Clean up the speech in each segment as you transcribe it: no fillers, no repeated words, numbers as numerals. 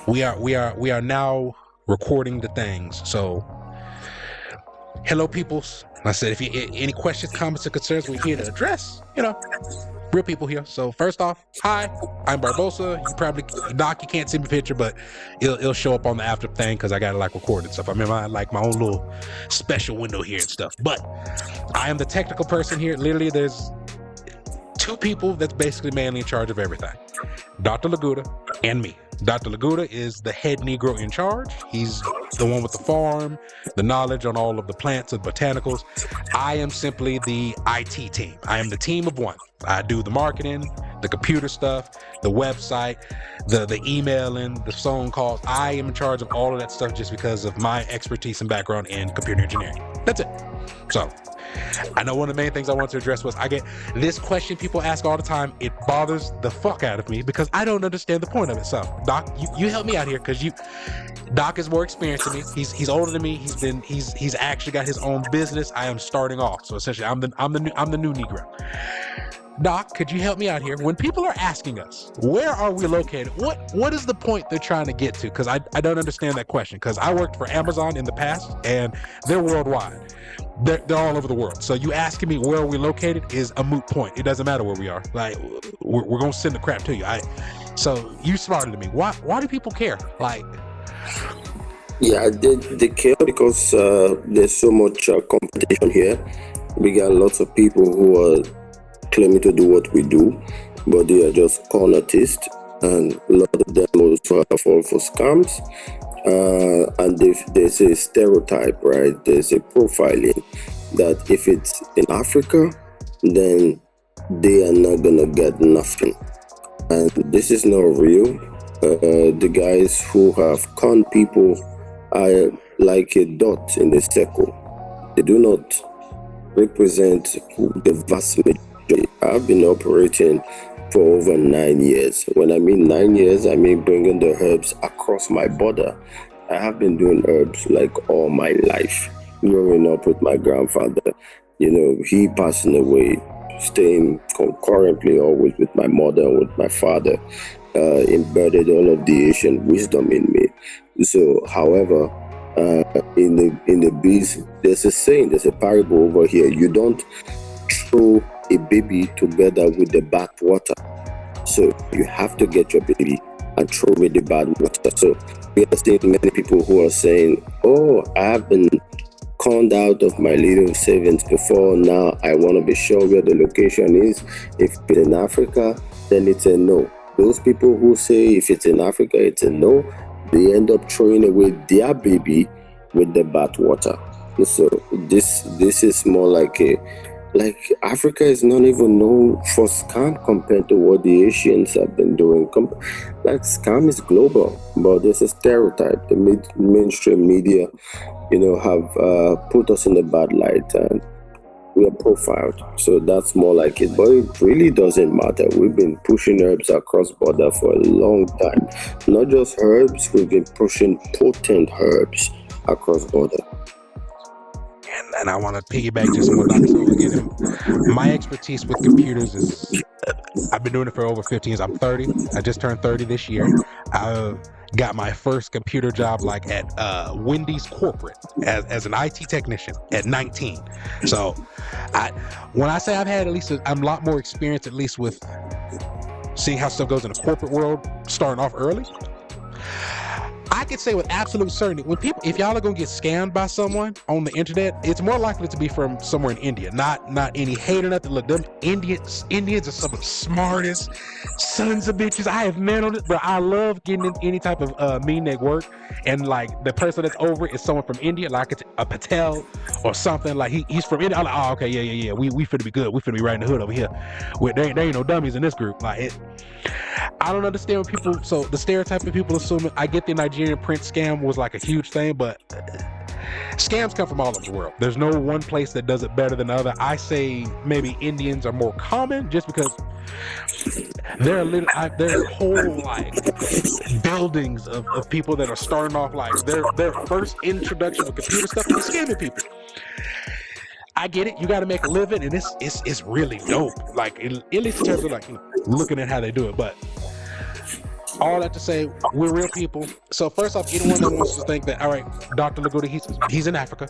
We are now recording the things. So, hello, peoples. I said, if you any questions, comments, or concerns, we're here to address. Real people here. So first off, hi, I'm Barbosa. You probably Doc, you can't see my picture, but it'll show up on the after thing because I got it like recorded stuff. I'm in my own little special window here and stuff. But I am the technical person here. Literally, there's two people that's basically mainly in charge of everything. Dr. Laguda and me. Dr. Laguda is the head Negro in charge. He's the one with the farm, the knowledge on all of the plants and botanicals. I am simply the IT team. I am the team of one. I do the marketing, the computer stuff, the website, the emailing, the phone calls. I am in charge of all of that stuff just because of my expertise and background in computer engineering. That's it. So I know one of the main things I wanted to address was I get this question people ask all the time. It bothers the fuck out of me because I don't understand the point of it. So Doc, you help me out here because Doc is more experienced than me. He's older than me. He's actually got his own business. I am starting off. So essentially I'm the new Negro. Doc, could you help me out here? When people are asking us, where are we located? What is the point they're trying to get to? Because I don't understand that question. Because I worked for Amazon in the past, and they're worldwide. They're all over the world. So you asking me where are we located is a moot point. It doesn't matter where we are. Like we're gonna send the crap to you. So you smarter than me. Why do people care? Like, Yeah, they care because there's so much competition here. We got lots of people who are claiming to do what we do, but they are just con artists, and a lot of them also fall for scams. And there's a stereotype, right? There's a profiling that if it's in Africa, then they are not gonna get nothing, and this is not real. The guys who have conned people are like a dot in the circle. They do not represent the vast majority. I've been operating for over 9 years. When I mean 9 years, I mean bringing the herbs across my border. I have been doing herbs like all my life, growing up with my grandfather. He passing away, staying concurrently always with my mother and with my father, embedded all of the Asian wisdom in me. So, however, in the bees, there's a saying, there's a parable over here. You don't throw a baby together with the bad water. So you have to get your baby and throw away the bad water. So we are seeing many people who are saying, oh, I have been conned out of my little savings before. Now I want to be sure where the location is. If it's in Africa, then it's a no. Those people who say if it's in Africa, it's a no, they end up throwing away their baby with the bad water. So this is more like Africa is not even known for scam compared to what the Asians have been doing. Scam is global, but there's a stereotype. The mainstream media, have put us in a bad light, and we are profiled. So that's more like it. But it really doesn't matter. We've been pushing herbs across border for a long time. Not just herbs, we've been pushing potent herbs across border. and I want to piggyback just more Dr. So again, my expertise with computers is I've been doing it for over 15 years. I'm 30. I just turned 30 this year. I got my first computer job like at Wendy's corporate as an IT technician at 19. So when I say I've had I'm a lot more experience at least with seeing how stuff goes in the corporate world, starting off early. I could say with absolute certainty, if y'all are gonna get scammed by someone on the internet, it's more likely to be from somewhere in India. Not any hate or nothing. Look, them Indians are some of the smartest sons of bitches I have met on it. But I love getting in any type of meeting at work, and like the person that's over it is someone from India, like a Patel or something. Like he's from India. I'm like, oh, okay, yeah. We finna be good. We finna be right in the hood over here. There ain't no dummies in this group. I don't understand when people. So the stereotype of people assuming. I get the Nigerian print scam was like a huge thing, but scams come from all over the world. There's no one place that does it better than the other. I say maybe Indians are more common just because there's whole like buildings of people that are starting off like their first introduction to computer stuff is scamming people. I get it. You got to make a living, and it's really dope. Like at least in terms of like looking at how they do it. But all that to say, we're real people. So first off, anyone that wants to think that, all right, Dr. Laguda, he's in Africa.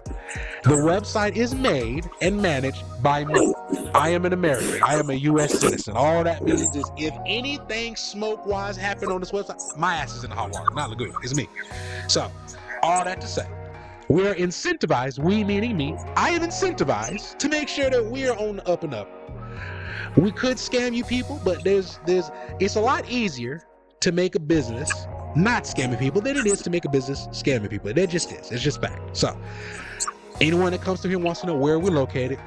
The website is made and managed by me. I am an American. I am a U.S. citizen. All that means is if anything smoke-wise happened on this website, my ass is in the hot water. Not Laguda. It's me. So all that to say, we're incentivized, we meaning me, I am incentivized to make sure that we're on the up and up. We could scam you people, but it's a lot easier to make a business not scamming people than it is to make a business scamming people. That just is. It's just fact. So anyone that comes to here wants to know where we're located,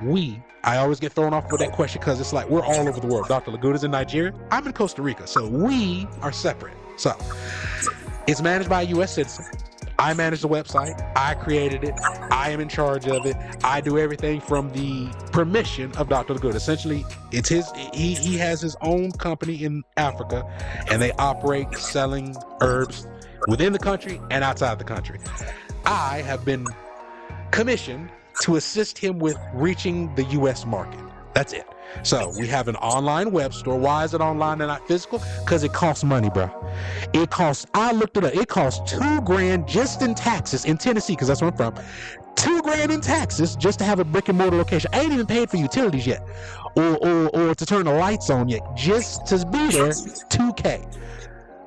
I always get thrown off with that question because it's like we're all over the world. Dr. Laguda's in Nigeria. I'm in Costa Rica. So we are separate. So it's managed by a U.S. citizen. I manage the website. I created it. I am in charge of it. I do everything from the permission of Dr. Laguda. Essentially, it's he has his own company in Africa, and they operate selling herbs within the country and outside the country. I have been commissioned to assist him with reaching the U.S. market. That's it. So we have an online web store. Why is it online and not physical? Because it costs money, bro. I looked it up. It costs $2,000 just in taxes in Tennessee, because that's where I'm from. $2,000 in taxes just to have a brick and mortar location. I ain't even paid for utilities yet, or to turn the lights on yet. Just to be there, $2,000.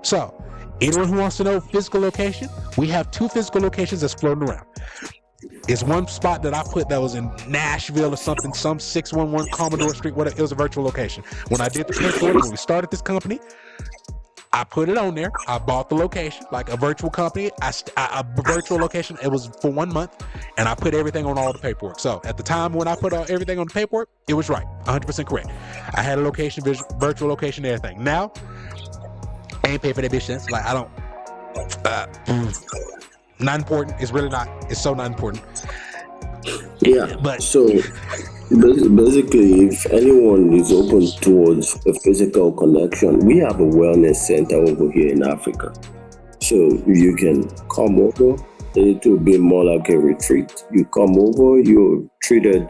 So anyone who wants to know physical location, we have 2 physical locations that's floating around. It's one spot that I put that was in Nashville or something, some 611 Commodore Street, whatever. It was a virtual location. When I did the paperwork, when we started this company, I put it on there. I bought the location, like a virtual company, a virtual location. It was for 1 month, and I put everything on all the paperwork. So at the time when I put everything on the paperwork, it was right, 100% correct. I had a location, virtual location, everything. Now, I ain't paid for that bitch since. Like, I don't. Not important. It's really not. It's so not important. Yeah. But so basically, if anyone is open towards a physical connection, we have a wellness center over here in Africa. So you can come over. It will be more like a retreat. You come over, you're treated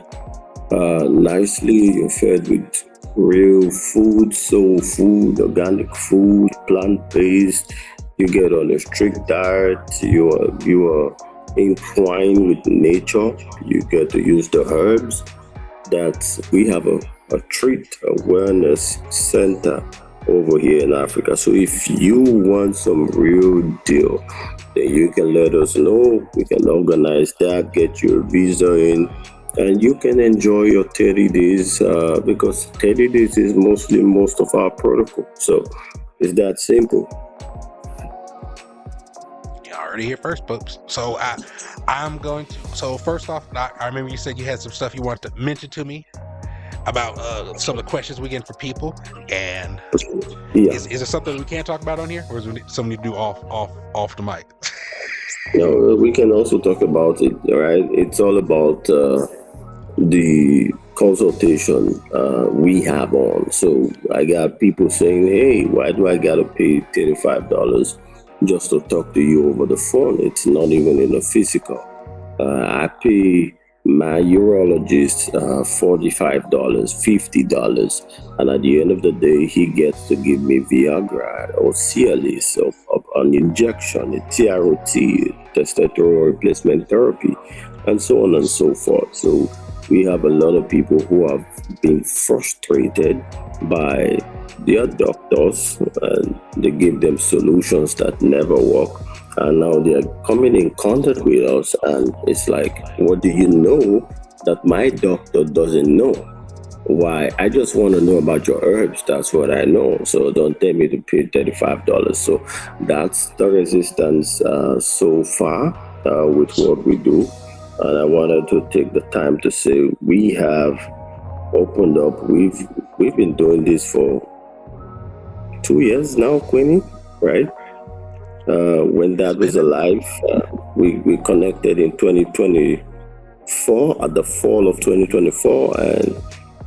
nicely. You're fed with real food, soul food, organic food, plant-based. You get on a strict diet. You are entwined with nature. You get to use the herbs. We have a treat, a wellness center over here in Africa. So if you want some real deal, then you can let us know. We can organize that, get your visa in, and you can enjoy your 30 days because 30 days is most of our protocol. So it's that simple. already here first, folks. So I'm going to. So first off, I remember you said you had some stuff you wanted to mention to me about some of the questions we get from people, and is there something we can't talk about on here, or is it something you do off the mic? No, we can also talk about it. Right? It's all about the consultation we have on. So I got people saying, "Hey, why do I gotta pay $35 just to talk to you over the phone? It's not even in a physical. I pay my urologist $45, $50, and at the end of the day, he gets to give me Viagra or Cialis of an injection, a TRT, testosterone replacement therapy, and so on and so forth." So we have a lot of people who have been frustrated by their doctors, and they give them solutions that never work. And now they're coming in contact with us, and it's like, what do you know that my doctor doesn't know? Why? I just want to know about your herbs. That's what I know. So don't tell me to pay $35. So that's the resistance so far with what we do. And I wanted to take the time to say we have opened up. We've been doing this for 2 years now, Queenie, right? When Dad was alive, we connected in 2024, at the fall of 2024, and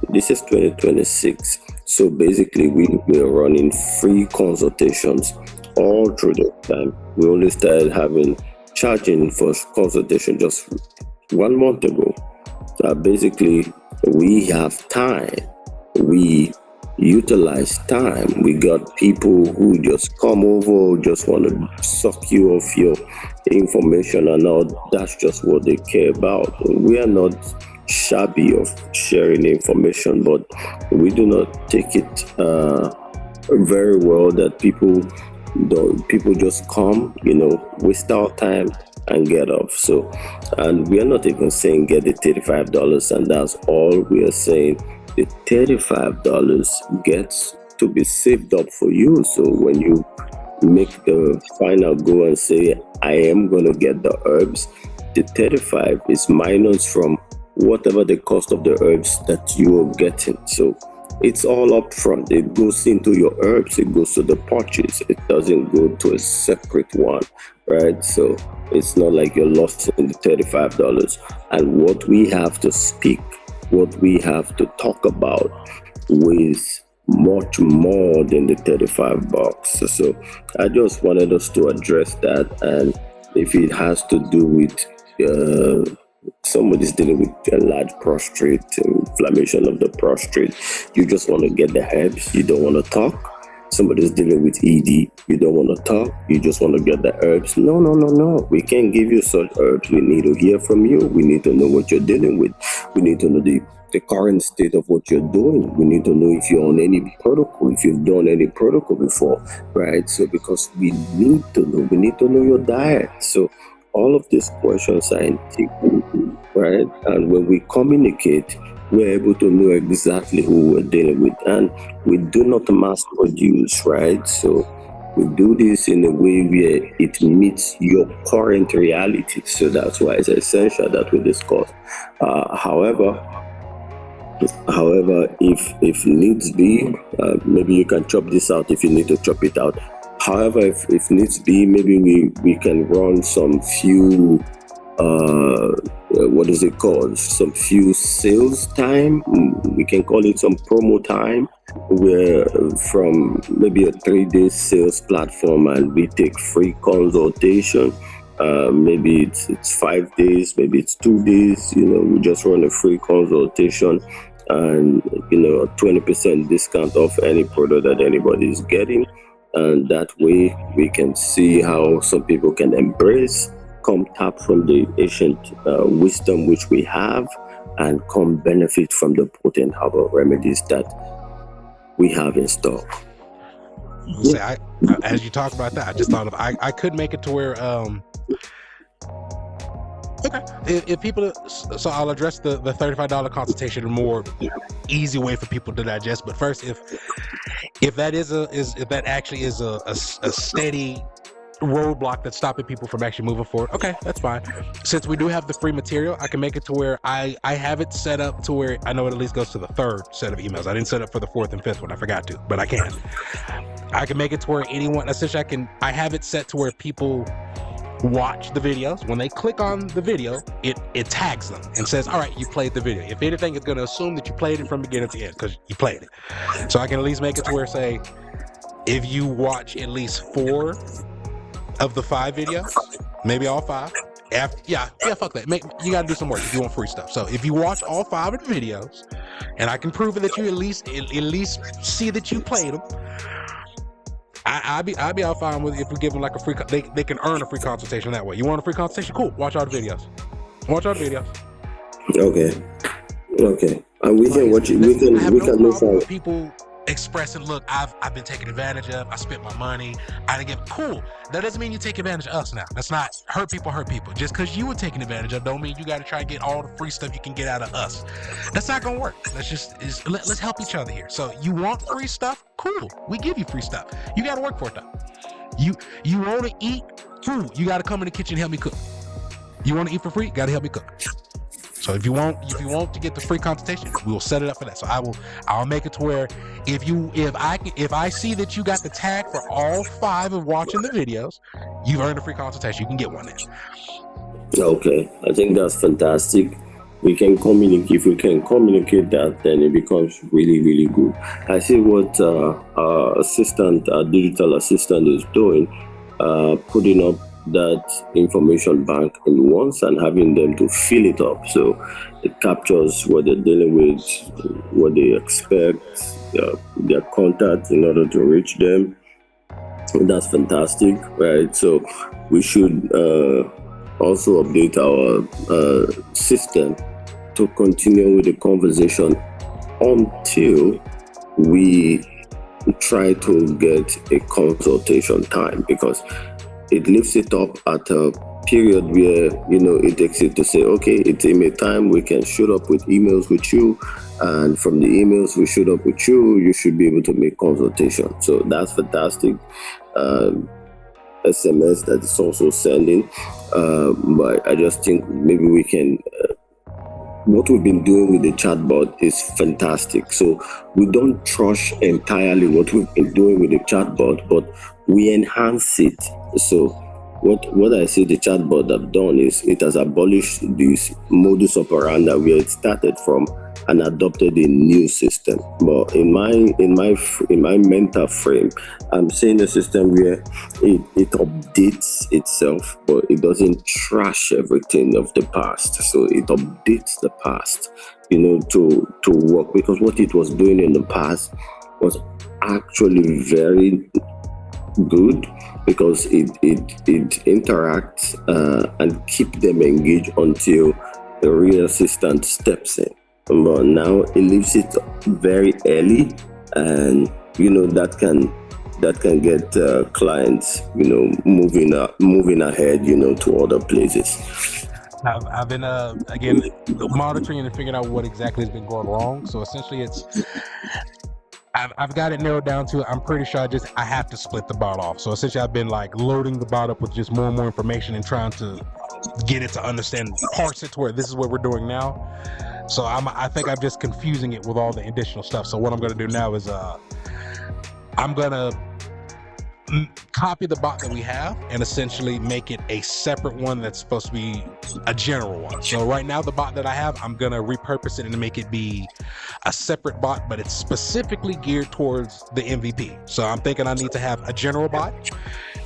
this is 2026. So basically, we're running free consultations all through the time. We only started charging for consultation just 1 month ago. So basically, we have time. We utilize time. We got people who just come over, just want to suck you off your information and all. That's just what they care about. We are not shabby of sharing information, but we do not take it very well that people just come, waste our time and get off. So, and we are not even saying get the $35 and that's all. We are saying the $35 gets to be saved up for you. So when you make the final go and say, I am going to get the herbs, the 35 is minus from whatever the cost of the herbs that you are getting. So it's all up front. It goes into your herbs, it goes to the purchase. It doesn't go to a separate one, right? So it's not like you're lost in the $35. And what we have to speak, what we have to talk about with much more than the $35. So I just wanted us to address that. And if it has to do with somebody's dealing with a large prostate, inflammation of the prostate, you just want to get the herbs, you don't want to talk. Somebody's dealing with ED, you don't want to talk, you just want to get the herbs. No. We can't give you such herbs. We need to hear from you. We need to know what you're dealing with. We need to know the current state of what you're doing. We need to know if you're on any protocol, if you've done any protocol before, right? So because we need to know your diet. So all of these questions are integral, right? And when we communicate, we're able to know exactly who we're dealing with. And we do not mass produce, right? So we do this in a way where it meets your current reality. So that's why it's essential that we discuss. However, if needs be, maybe you can chop this out if you need to chop it out. However, if needs be, maybe we can run some few, what is it called? Some few sales time. We can call it some promo time, where from maybe a 3-day sales platform, and we take free consultation. Maybe it's 5 days, maybe it's 2 days. We just run a free consultation, and a 20% discount off any product that anybody is getting. And that way we can see how some people can embrace, come tap from the ancient wisdom which we have, and come benefit from the potent herbal remedies that we have in stock. Say, as you talk about that, I just thought of I could make it to where okay, if people, so I'll address the $35 consultation in a more easy way for people to digest. But first, if that actually is a steady roadblock that's stopping people from actually moving forward, okay, that's fine. Since we do have the free material, I can make it to where I have it set up to where I know it at least goes to the 3rd set of emails. I didn't set up for the 4th and 5th one, I forgot to, but I can make it to where anyone, essentially I have it set to where people watch the videos. When they click on the video, it tags them and says, all right, you played the video. If anything, it's going to assume that you played it from beginning to end because you played it. So I can at least make it to where, say, if you watch at least 4 of the 5 videos, maybe all 5, fuck that. You got to do some work if you want free stuff. So if you watch all 5 of the videos, and I can prove that you at least see that you played them, I'd be all fine with it if we give them like a free. They can earn a free consultation that way. You want a free consultation? Cool. Watch all the videos. Okay. And we can watch it. We can move forward. People expressing, look, I've been taken advantage of. I spent my money. I didn't get cool. That doesn't mean you take advantage of us now. That's not hurt people. Just because you were taken advantage of, don't mean you got to try and get all the free stuff you can get out of us. That's not gonna work. Let's help each other here. So you want free stuff? Cool. We give you free stuff. You got to work for it though. You want to eat? Cool. You got to come in the kitchen and help me cook. You want to eat for free? Got to help me cook. So if you want to get the free consultation, we will set it up for that. So I'll make it to where if I see that you got the tag for all 5 of watching the videos, you've earned a free consultation. You can get one then. Okay, I think that's fantastic. We can communicate. If we can communicate that, then it becomes really, really good. I see what our digital assistant is doing, putting up that information bank in once and having them to fill it up. So it captures what they're dealing with, what they expect, their contacts in order to reach them. That's fantastic, right? So we should also update our system to continue with the conversation until we try to get a consultation time, because it leaves it up at a period where it takes it to say, okay, it's email time, we can shoot up with emails with you, and from the emails we shoot up with you, you should be able to make consultation. So that's fantastic. SMS that is also sending, but I just think maybe we can what we've been doing with the chatbot is fantastic. So we don't trash entirely what we've been doing with the chatbot, but we enhance it. So what I see the chatbot have done is it has abolished this modus operandi where it started from and adopted a new system. But in my mental frame, I'm seeing a system where it updates itself, but it doesn't trash everything of the past. So it updates the past, to work, because what it was doing in the past was actually very good, because it interacts and keep them engaged until the real assistant steps in. But now it leaves it very early, and that can get clients moving ahead to other places. I've been again monitoring and figuring out what exactly has been going wrong. So essentially, I've got it narrowed down to, I'm pretty sure I have to split the bot off. So essentially I've been like loading the bot up with just more and more information and trying to get it to understand, parse it to where this is what we're doing now. So I think I'm just confusing it with all the additional stuff. So what I'm going to do now is I'm going to copy the bot that we have and essentially make it a separate one that's supposed to be a general one. So right now the bot that I have, I'm going to repurpose it and make it be a separate bot, but it's specifically geared towards the MVP. So I'm thinking I need to have a general bot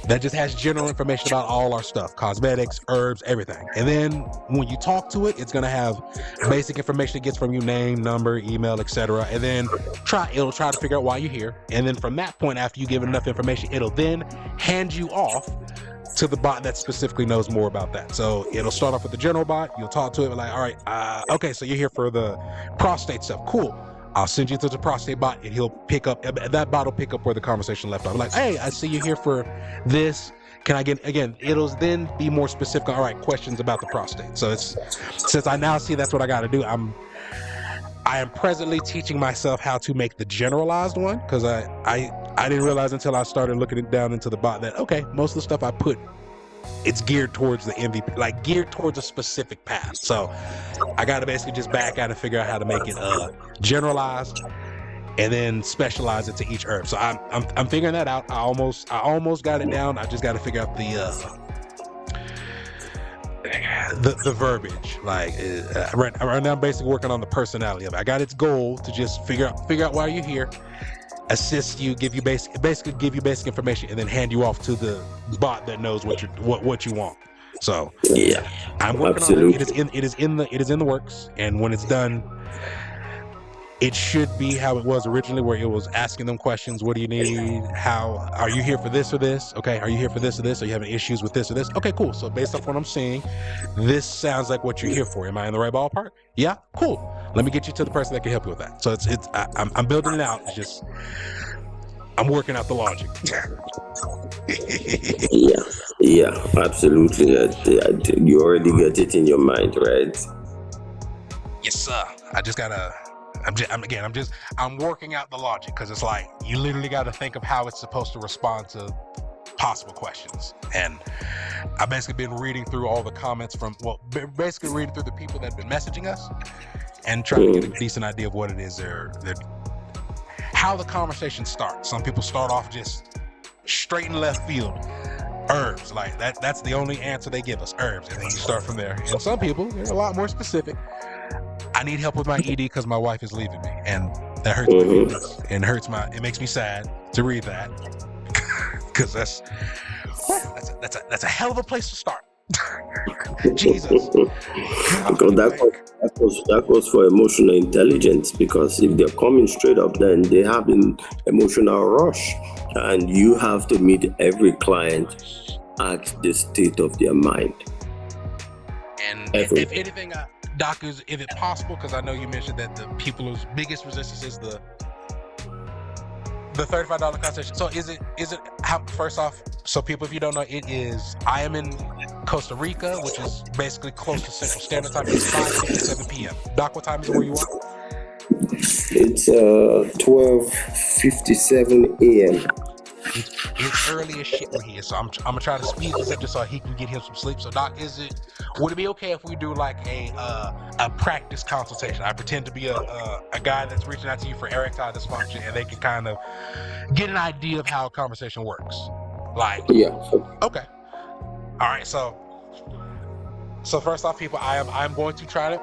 that just has general information about all our stuff, cosmetics, herbs, everything. And then when you talk to it, it's going to have basic information it gets from you, name, number, email, etc. And then it'll try to figure out why you're here. And then from that point, after you give it enough information, it'll then hand you off to the bot that specifically knows more about that. So it'll start off with the general bot. You'll talk to it like, all right, okay, so you're here for the prostate stuff. Cool. I'll send you to the prostate bot, and he'll pick up, that bot will pick up where the conversation left off. Like, hey, I see you here for this. Can I get, again, it'll then be more specific. All right, questions about the prostate. So since I now see that's what I got to do, I am presently teaching myself how to make the generalized one, because I didn't realize until I started looking down into the bot that, okay, most of the stuff I put, it's geared towards the MVP, like geared towards a specific path. So I got to basically just back out and figure out how to make it generalized and then specialize it to each herb. So I'm figuring that out. I almost got it down. I just got to figure out the verbiage. Like right now I'm basically working on the personality of it. I got its goal to just figure out why you're here, assist you, give you basic information, and then hand you off to the bot that knows what you want. So yeah, I'm working absolutely. on it. It is in the works, and when it's done, it should be how it was originally, where it was asking them questions. What do you need? How are you here for this or this? Okay, are you here for this or this? Are you having issues with this or this? Okay, cool. So based off what I'm seeing, this sounds like what you're here for. Am I in the right ballpark? Yeah, cool. Let me get you to the person that can help you with that. So I'm building it out. It's just I'm working out the logic. yeah, absolutely. You already get it in your mind, right? Yes, sir. I'm working out the logic, because it's like you literally got to think of how it's supposed to respond to possible questions. And I've basically been reading through all the comments basically reading through the people that have been messaging us and trying to get a decent idea of what it is they're how the conversation starts. Some people start off just straight in left field. Herbs, like that's the only answer they give us, herbs, and then you start from there. And some people, they're a lot more specific. I need help with my ED because my wife is leaving me, and that hurts my feelings, and it makes me sad to read that, because that's that's a hell of a place to start. Jesus. Because that goes for emotional intelligence, because if they're coming straight up, then they have an emotional rush, and you have to meet every client at the state of their mind. And if anything, Doc, is it possible, because I know you mentioned that the people's biggest resistance is the $35 consultation. So is it how, first off, so people, if you don't know, I am in Costa Rica, which is basically close to Central Standard Time. It's 5:57 p.m. Doc, what time is it where you are? It's 12:57 a.m. It's early as shit here, so I'm gonna try to speed this up just so he can get him some sleep. So Doc, would it be okay if we do like a practice consultation? I pretend to be a guy that's reaching out to you for erectile dysfunction, and they can kind of get an idea of how a conversation works. Like, yeah. Okay. All right. So first off, people, I'm going to try to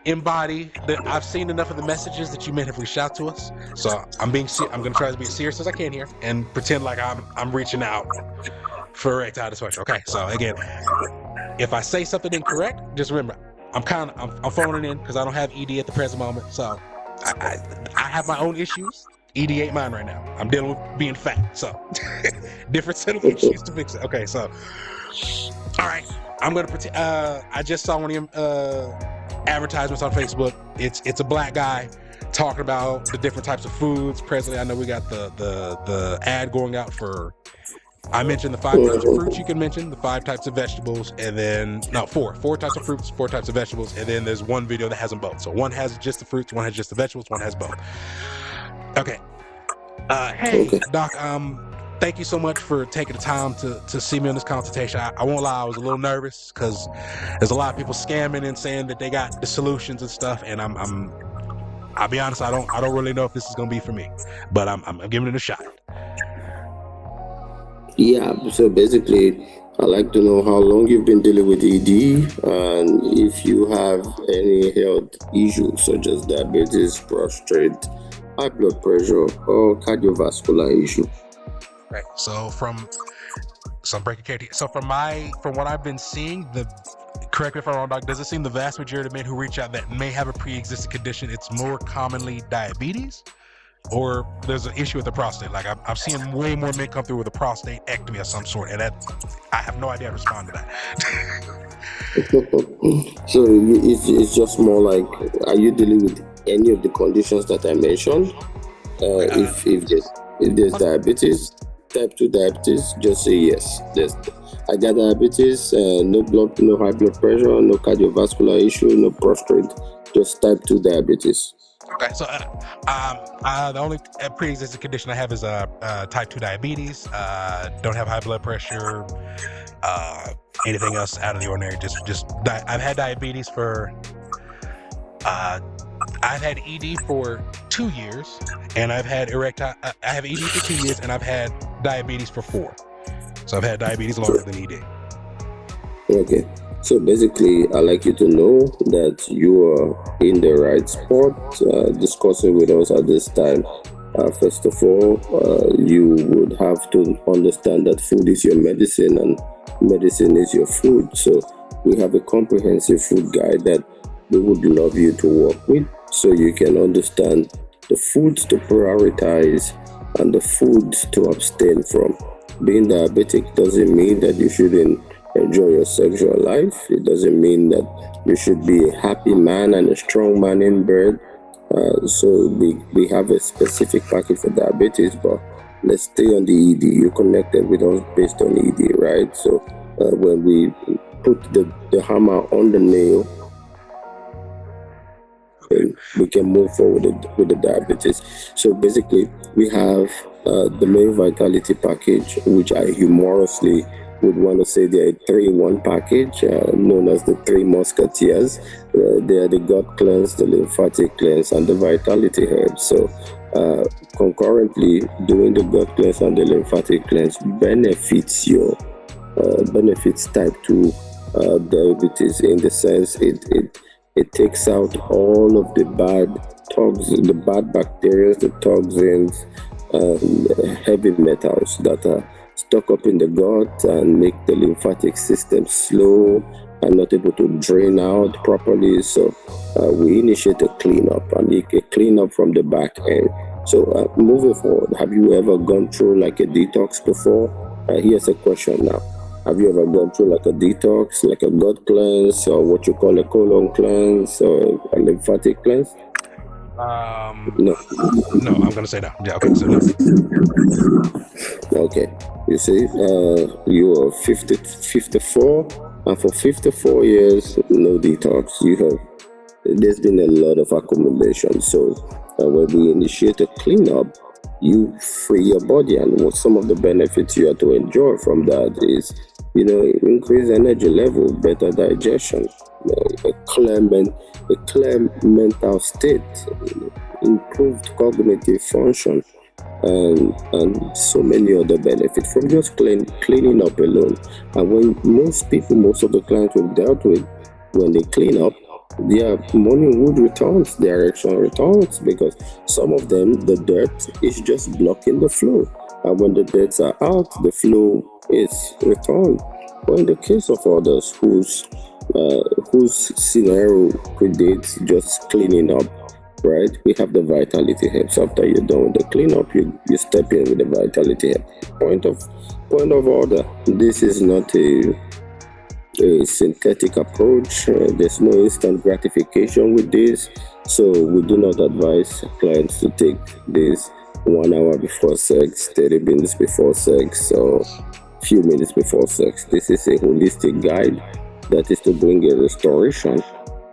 embody that. I've seen enough of the messages that you may have reached out to us, so I'm going to try to be as serious as I can here and pretend like I'm reaching out for erectile dysfunction. Okay, so again, if I say something incorrect, just remember I'm phoning in because I don't have ED at the present moment, so I have my own issues. ED ain't mine right now. I'm dealing with being fat, so different set of issues to fix it. Okay, so all right, I'm gonna pretend. I just saw one of your advertisements on Facebook. It's a black guy talking about the different types of foods. Presently, I know we got the ad going out for. I mentioned the 5 types of fruits you can mention, the 5 types of vegetables, and then four types of fruits, 4 types of vegetables, and then there's one video that has them both. So one has just the fruits, one has just the vegetables, one has both. Okay. Hey, Doc. Thank you so much for taking the time to see me on this consultation. I won't lie, I was a little nervous because there's a lot of people scamming and saying that they got the solutions and stuff, and I'll be honest, I don't really know if this is gonna be for me, but I'm giving it a shot. Yeah, so basically, I'd like to know how long you've been dealing with ED, and if you have any health issues such as diabetes, prostate, high blood pressure, or cardiovascular issue. Right. So I'm breaking character. So from what I've been seeing, correct me if I'm wrong, Doc, does it seem the vast majority of men who reach out that may have a pre-existing condition, it's more commonly diabetes? Or there's an issue with the prostate? Like I've seen way more men come through with a prostatectomy of some sort, and that I have no idea how to respond to that. So it's just more like, are you dealing with any of the conditions that I mentioned? If there's diabetes, type 2 diabetes, just say yes. I got diabetes, no high blood pressure, no cardiovascular issue, no prostate, just type 2 diabetes. Okay, so the only pre-existing condition I have is type 2 diabetes. Don't have high blood pressure. Anything else out of the ordinary? I've had diabetes for. I've had ED for 2 years, and I've had I have ED for 2 years, and I've had diabetes for 4. So I've had diabetes longer than ED. Okay. So basically, I'd like you to know that you are in the right spot discussing with us at this time. First of all, you would have to understand that food is your medicine and medicine is your food. So we have a comprehensive food guide that we would love you to work with so you can understand the foods to prioritize and the foods to abstain from. Being diabetic doesn't mean that you shouldn't enjoy your sexual life. It doesn't mean that you should be a happy man and a strong man in bed. So we have a specific package for diabetes, but let's stay on the ED. You connected with us based on ED, right? So when we put the hammer on the nail, we can move forward with the diabetes. So basically, we have the male vitality package, which I humorously would want to say they're a 3-in-1 package known as the 3 Musketeers. They are the gut cleanse, the lymphatic cleanse, and the vitality herbs. So concurrently, doing the gut cleanse and the lymphatic cleanse benefits type 2 diabetes, in the sense it takes out all of the bad toxins, the bad bacteria, the toxins, heavy metals that are stock up in the gut and make the lymphatic system slow and not able to drain out properly. So we initiate a cleanup and make a cleanup from the back end. So moving forward, have you ever gone through like a detox before? Here's a question now. Have you ever gone through like a detox, like a gut cleanse, or what you call a colon cleanse, or a lymphatic cleanse? No. No, I'm gonna say no. Yeah, okay, so no. Okay. You see, you are 50, 54, and for 54 years, no detox. There's been a lot of accumulation. So when we initiate a cleanup, you free your body, and what some of the benefits you are to enjoy from that is, increased energy level, better digestion, a clear mental state, improved cognitive function, and so many other benefits from just cleaning up alone. And when most of the clients we've dealt with, when they clean up, their morning wood returns, their erection returns, because some of them, the dirt is just blocking the flow. And when the dirts are out, the flow is returned. But in the case of others whose scenario predates just cleaning up, right? We have the vitality herbs. After you're done with the cleanup, you step in with the vitality herb. Point of order. This is not a synthetic approach. There's no instant gratification with this, so we do not advise clients to take this 1 hour before sex, 30 minutes before sex, or few minutes before sex. This is a holistic guide that is to bring a restoration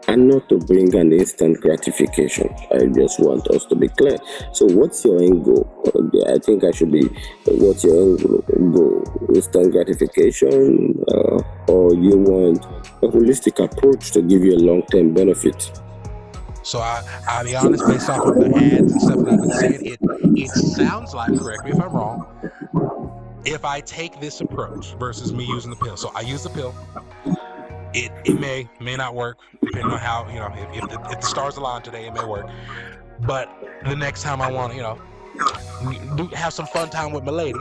and not to bring an instant gratification. I just want us to be clear. So what's your end goal? I think I should be, what's your end goal? Instant gratification, or you want a holistic approach to give you a long-term benefit? So I'll be honest, based off of the ads and stuff that I've been seeing, it sounds like, correct me if I'm wrong, if I take this approach versus me using the pill. So I use the pill. It may not work, depending on how, if the stars align today, it may work. But the next time I want to, have some fun time with my lady,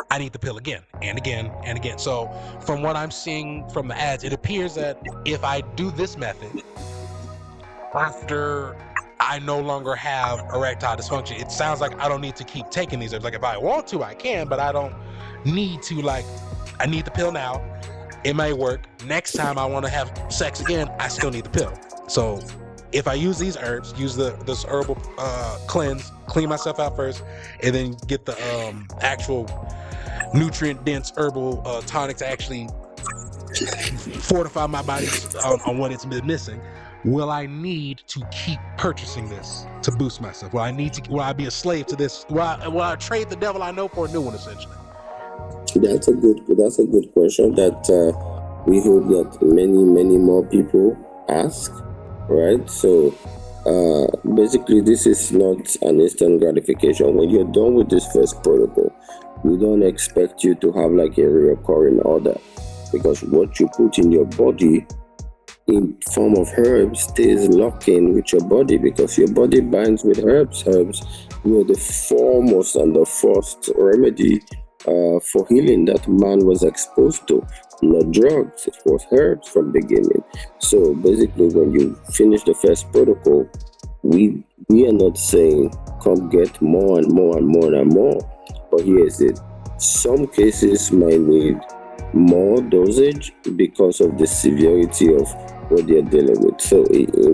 I need the pill again and again and again. So from what I'm seeing from the ads, it appears that if I do this method, after I no longer have erectile dysfunction, it sounds like I don't need to keep taking these herbs. Like if I want to, I can, but I don't need to. I need the pill now. It may work. Next time I want to have sex again, I still need the pill. So if I use these herbs, use this herbal cleanse, clean myself out first, and then get the actual nutrient-dense herbal tonic to actually fortify my body on what it's been missing, will I need to keep purchasing this to boost myself? Will I be a slave to this? Will I trade the devil I know for a new one, essentially? That's a good question that we hope that many more people ask, right? So basically, this is not an instant gratification. When you're done with this first protocol, we don't expect you to have like a reoccurring order, because what you put in your body in form of herbs stays locked in with your body, because your body binds with herbs. Herbs were the foremost and the first remedy for healing that man was exposed to. Not drugs, it was herbs from beginning. So basically, when you finish the first protocol, we are not saying come get more and more and more and more. But here's it: some cases might need more dosage because of the severity of what they're dealing with. So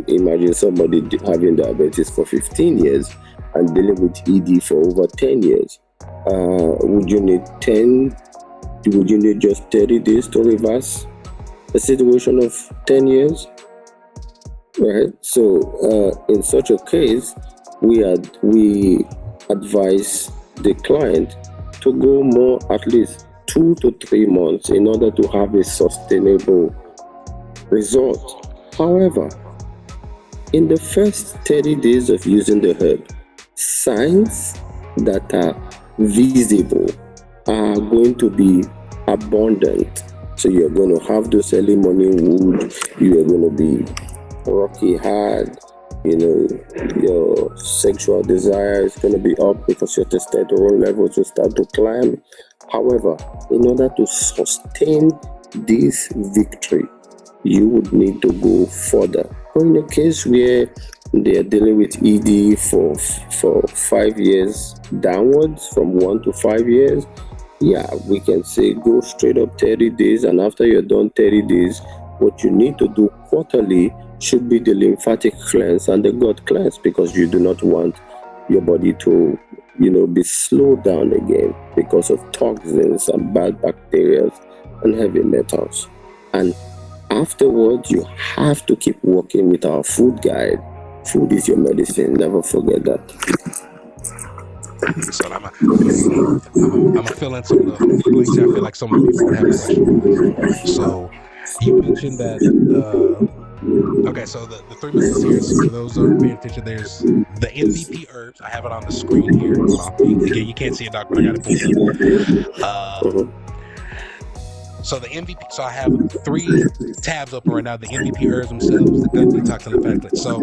imagine somebody having diabetes for 15 years and dealing with ED for over 10 years. Would you need just 30 days to reverse a situation of 10 years? Right? So in such a case, we advise the client to go more, at least 2 to 3 months, in order to have a sustainable result. However, in the first 30 days of using the herb, signs that are visible are going to be abundant. So you're going to have those early morning wood, you are going to be rocky hard, your sexual desire is going to be up because your testosterone levels will start to climb. However, in order to sustain this victory, you would need to go further. But in a case where they are dealing with ED for 5 years downwards, from 1 to 5 years, yeah, we can say go straight up 30 days, and after you're done 30 days, what you need to do quarterly should be the lymphatic cleanse and the gut cleanse, because you do not want your body to be slowed down again because of toxins and bad bacteria and heavy metals. And afterwards, you have to keep working with our food guide. Food is your medicine, never forget that. So I'm gonna fill in some of the blanks here. I feel like some of the people would have questions. So you mentioned that okay, so the three methods here, so for those who aren't paying attention, there's the MVP herbs. I have it on the screen here. Again, you can't see it, Doc, but I got it pulled up. So the MVP, so I have 3 tabs open right now, the MVP herbs themselves, the gut detox and lymphatic cleanse. So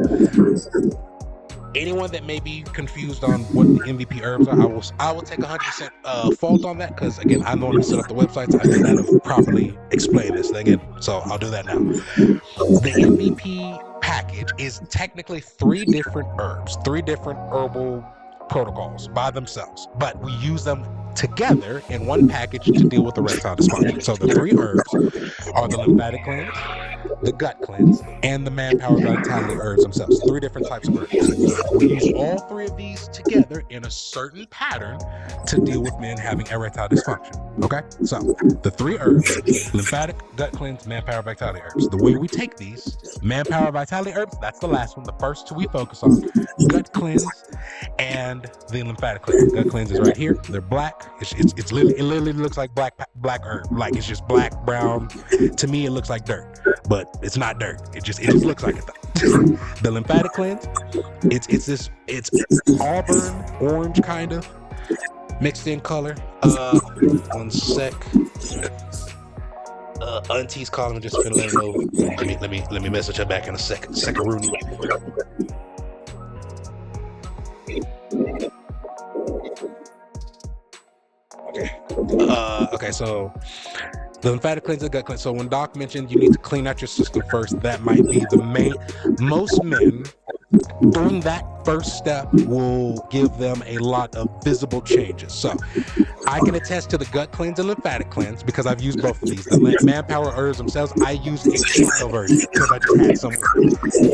anyone that may be confused on what the MVP herbs are, I will take 100% fault on that, because again, I'm the one who set up the websites. I may not have properly explained this again, so I'll do that now. The MVP package is technically 3 different herbs, 3 different herbal protocols by themselves, but we use them together in one package to deal with erectile dysfunction. So the 3 herbs are the lymphatic cleanse, the gut cleanse, and the manpower vitality herbs themselves. 3 different types of herbs. We use all 3 of these together in a certain pattern to deal with men having erectile dysfunction. Okay, so the 3 herbs: lymphatic, gut cleanse, manpower vitality herbs. The way we take these: manpower vitality herbs, that's the last one. The first 2 we focus on: gut cleanse and the lymphatic cleanse. Gut cleanse is right here. They're black. It literally looks like black herb. Like, it's just black, brown. To me, it looks like dirt, but it's not dirt. It just looks like it though. The lymphatic cleanse, it's auburn orange kind of mixed in color. One sec. Auntie's calling, just finna let her know. Let me message her back in a second. Rooney. Okay, so the lymphatic cleanse and gut cleanse. So when Doc mentioned you need to clean out your system first, that might be the main. Most men doing that first step will give them a lot of visible changes. So I can attest to the gut cleanse and lymphatic cleanse because I've used both of these. The manpower herbs themselves, I used a trial version because I just had some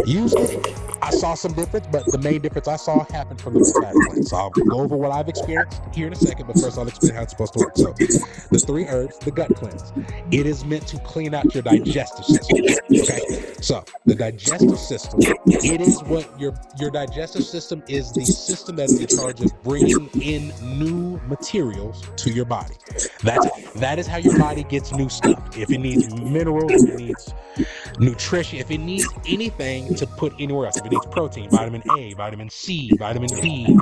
used it. I saw some difference, but the main difference I saw happened from the lymphatic cleanse. So I'll go over what I've experienced here in a second, but first I'll explain how it's supposed to work. So the 3 herbs, the gut cleanse, it is meant to clean out your digestive system. Okay, so the digestive system, it is what your digestive system is the system that is in charge of bringing in new materials to your body. That is how your body gets new stuff. If it needs minerals, if it needs nutrition, if it needs anything to put anywhere else, if it needs protein, vitamin A, vitamin C, vitamin D,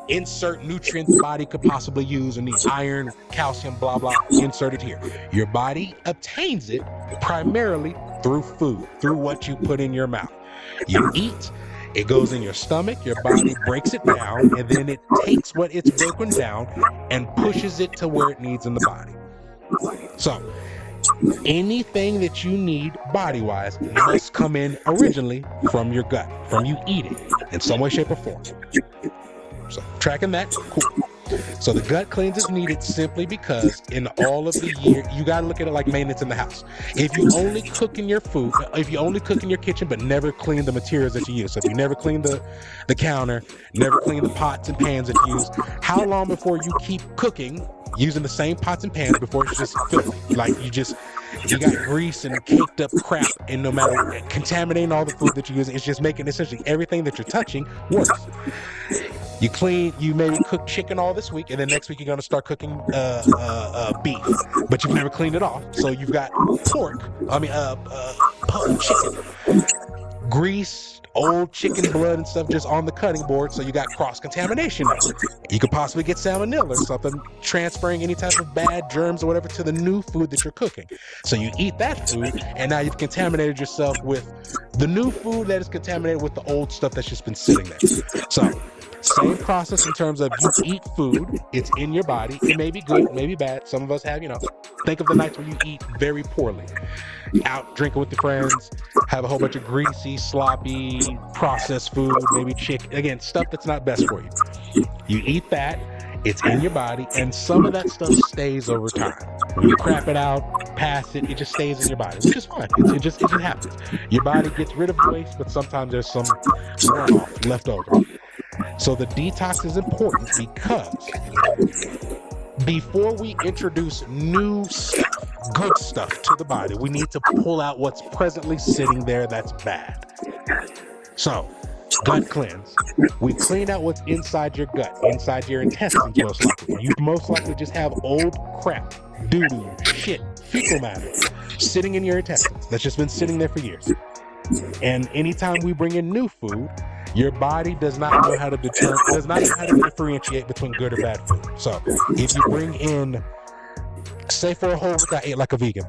insert nutrient the body could possibly use, and need iron, calcium, blah blah, insert it here. Your body obtains it primarily through food, through what you put in your mouth. You eat, it goes in your stomach, your body breaks it down, and then it takes what it's broken down and pushes it to where it needs in the body. So anything that you need body-wise must come in originally from your gut, from you eating in some way, shape, or form. So tracking that, cool. So the gut cleanse is needed simply because in all of the year, you got to look at it like maintenance in the house. If you only cook in your food, if you only cook in your kitchen, but never clean the materials that you use. So if you never clean the counter, never clean the pots and pans that you use, how long before you keep cooking using the same pots and pans before it's just filthy? Like you got grease and caked up crap, and no matter contaminating all the food that you use, it's just making essentially everything that you're touching worse. You clean, you maybe cook chicken all this week, and then next week you're gonna start cooking beef, but you've never cleaned it off. So you've got chicken, grease, old chicken blood and stuff just on the cutting board. So you got cross-contamination now. You could possibly get salmonella or something, transferring any type of bad germs or whatever to the new food that you're cooking. So you eat that food, and now you've contaminated yourself with the new food that is contaminated with the old stuff that's just been sitting there. So Same process in terms of you eat food, it's in your body. It may be good, maybe bad. Some of us have, think of the nights where you eat very poorly. Out drinking with your friends, have a whole bunch of greasy, sloppy, processed food, maybe chicken. Again, stuff that's not best for you. You eat that, it's in your body, and some of that stuff stays over time. When you crap it out, pass it, it just stays in your body, which is fine. It just happens. Your body gets rid of the waste, but sometimes there's some runoff left over. So the detox is important because before we introduce new stuff, good stuff to the body, we need to pull out what's presently sitting there that's bad. So, gut cleanse. We clean out what's inside your gut, inside your intestines most likely. You most likely just have old crap, doo-doo, shit, fecal matter sitting in your intestines that's just been sitting there for years. And anytime we bring in new food, your body does not know how to differentiate between good or bad food. So if you bring in, say for a whole week I ate like a vegan,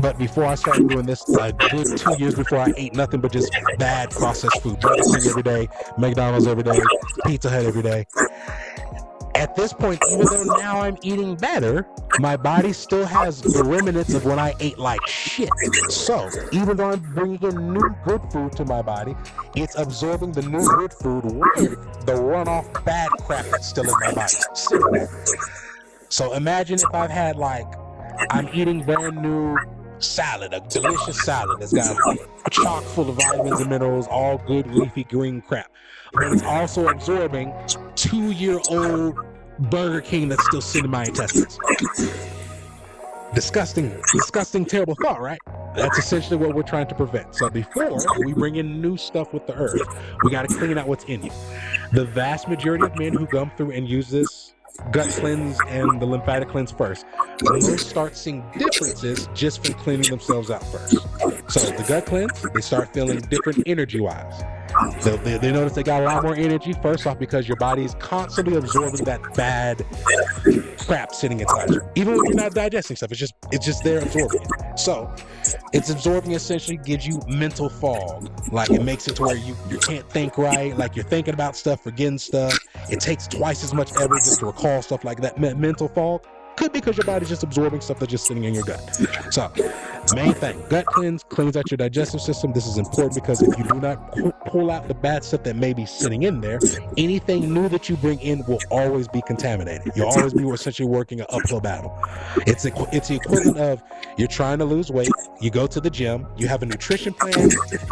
but before I started doing this, a good 2 years before, I ate nothing but just bad processed food. Burger King every day, McDonald's every day, Pizza Hut every day. At this point, even though now I'm eating better, my body still has the remnants of when I ate like shit. So even though I'm bringing in new good food to my body, it's absorbing the new good food with the runoff bad crap that's still in my body. So imagine if I've had I'm eating brand new salad, a delicious salad that's got chock full of vitamins and minerals, all good leafy green crap. But it's also absorbing 2-year-old Burger King that's still sitting in my intestines. Disgusting, terrible thought, right? That's essentially what we're trying to prevent. So before we bring in new stuff with the herb, we got to clean out what's in you. The vast majority of men who come through and use this gut cleanse and the lymphatic cleanse first, most start seeing differences just from cleaning themselves out first. So the gut cleanse, they start feeling different energy-wise. They notice they got a lot more energy, first off, because your body is constantly absorbing that bad crap sitting inside you. Even when you're not digesting stuff, it's just there absorbing it. So it's absorbing, essentially gives you mental fog. Like it makes it to where you can't think right, like you're thinking about stuff, forgetting stuff. It takes twice as much effort just to recall stuff like that. Mental fog could be because your body's just absorbing stuff that's just sitting in your gut. So main thing, gut cleanse cleans out your digestive system. This is important because if you do not pull out the bad stuff that may be sitting in there, anything new that you bring in will always be contaminated. You'll always be essentially working an uphill battle. It's the equivalent of you're trying to lose weight, you go to the gym, you have a nutrition plan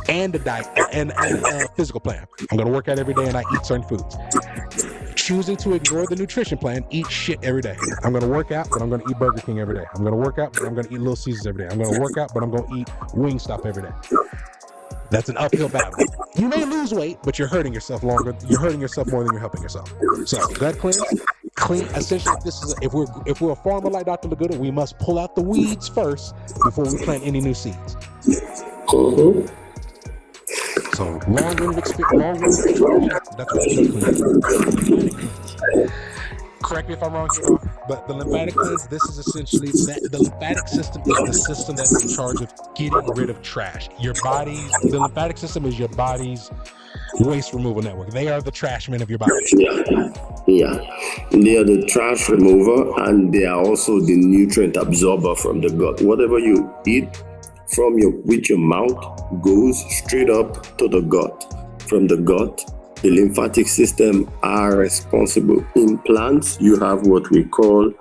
and a diet and a physical plan. I'm going to work out every day and I eat certain foods. Choosing to ignore the nutrition plan, eat shit every day. I'm going to work out, but I'm going to eat Burger King every day. I'm going to work out, but I'm going to eat Little Caesars every day. I'm going to work out, but I'm going to eat Wingstop every day. That's an uphill battle. You may lose weight, but you're hurting yourself longer. You're hurting yourself more than you're helping yourself. So gut cleanse, essentially, if we're a farmer like Dr. Laguda, we must pull out the weeds first before we plant any new seeds. So long-winded explanation. That's what the cleanse. Correct me if I'm wrong here, but the lymphatic cleanse, this is essentially the lymphatic system is the system that's in charge of getting rid of trash. The lymphatic system is your body's waste removal network. They are the trash men of your body. Yeah. They are the trash remover and they are also the nutrient absorber from the gut. Whatever you eat with your mouth goes straight up to the gut. From the gut, the lymphatic system are responsible. In plants, you have what we call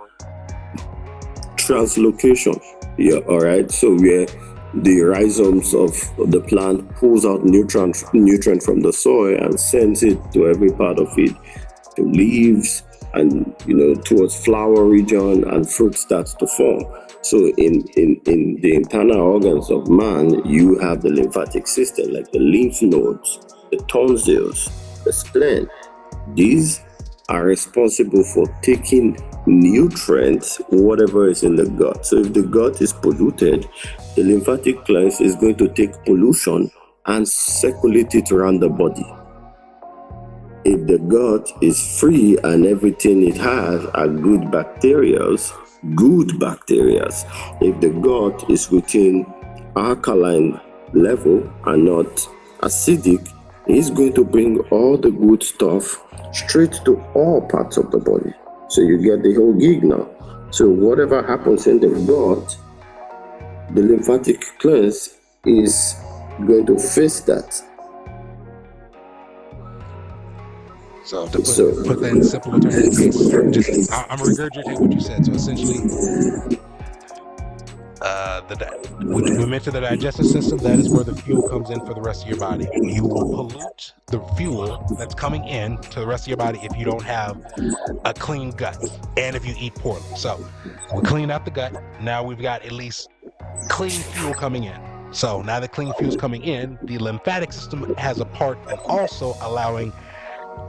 translocation. Yeah, all right. So where the rhizomes of the plant pulls out nutrient from the soil and sends it to every part of it, to leaves and towards flower region, and fruit starts to form. So in the internal organs of man, you have the lymphatic system, like the lymph nodes, the tonsils, the spleen. These are responsible for taking nutrients, whatever is in the gut. So if the gut is polluted, the lymphatic cleanse is going to take pollution and circulate it around the body. If the gut is free and everything it has are good bacteria. If the gut is within alkaline level and not acidic, It's going to bring all the good stuff straight to all parts of the body. So you get the whole gig now. So whatever happens in the gut, the lymphatic cleanse is going to face that. So to put that in simpler terms, I'm regurgitating what you said. So essentially, we mentioned the digestive system. That is where the fuel comes in for the rest of your body. You will pollute the fuel that's coming in to the rest of your body if you don't have a clean gut and if you eat poorly. So we cleaned out the gut. Now we've got at least clean fuel coming in. So now that clean fuel is coming in, the lymphatic system has a part in also allowing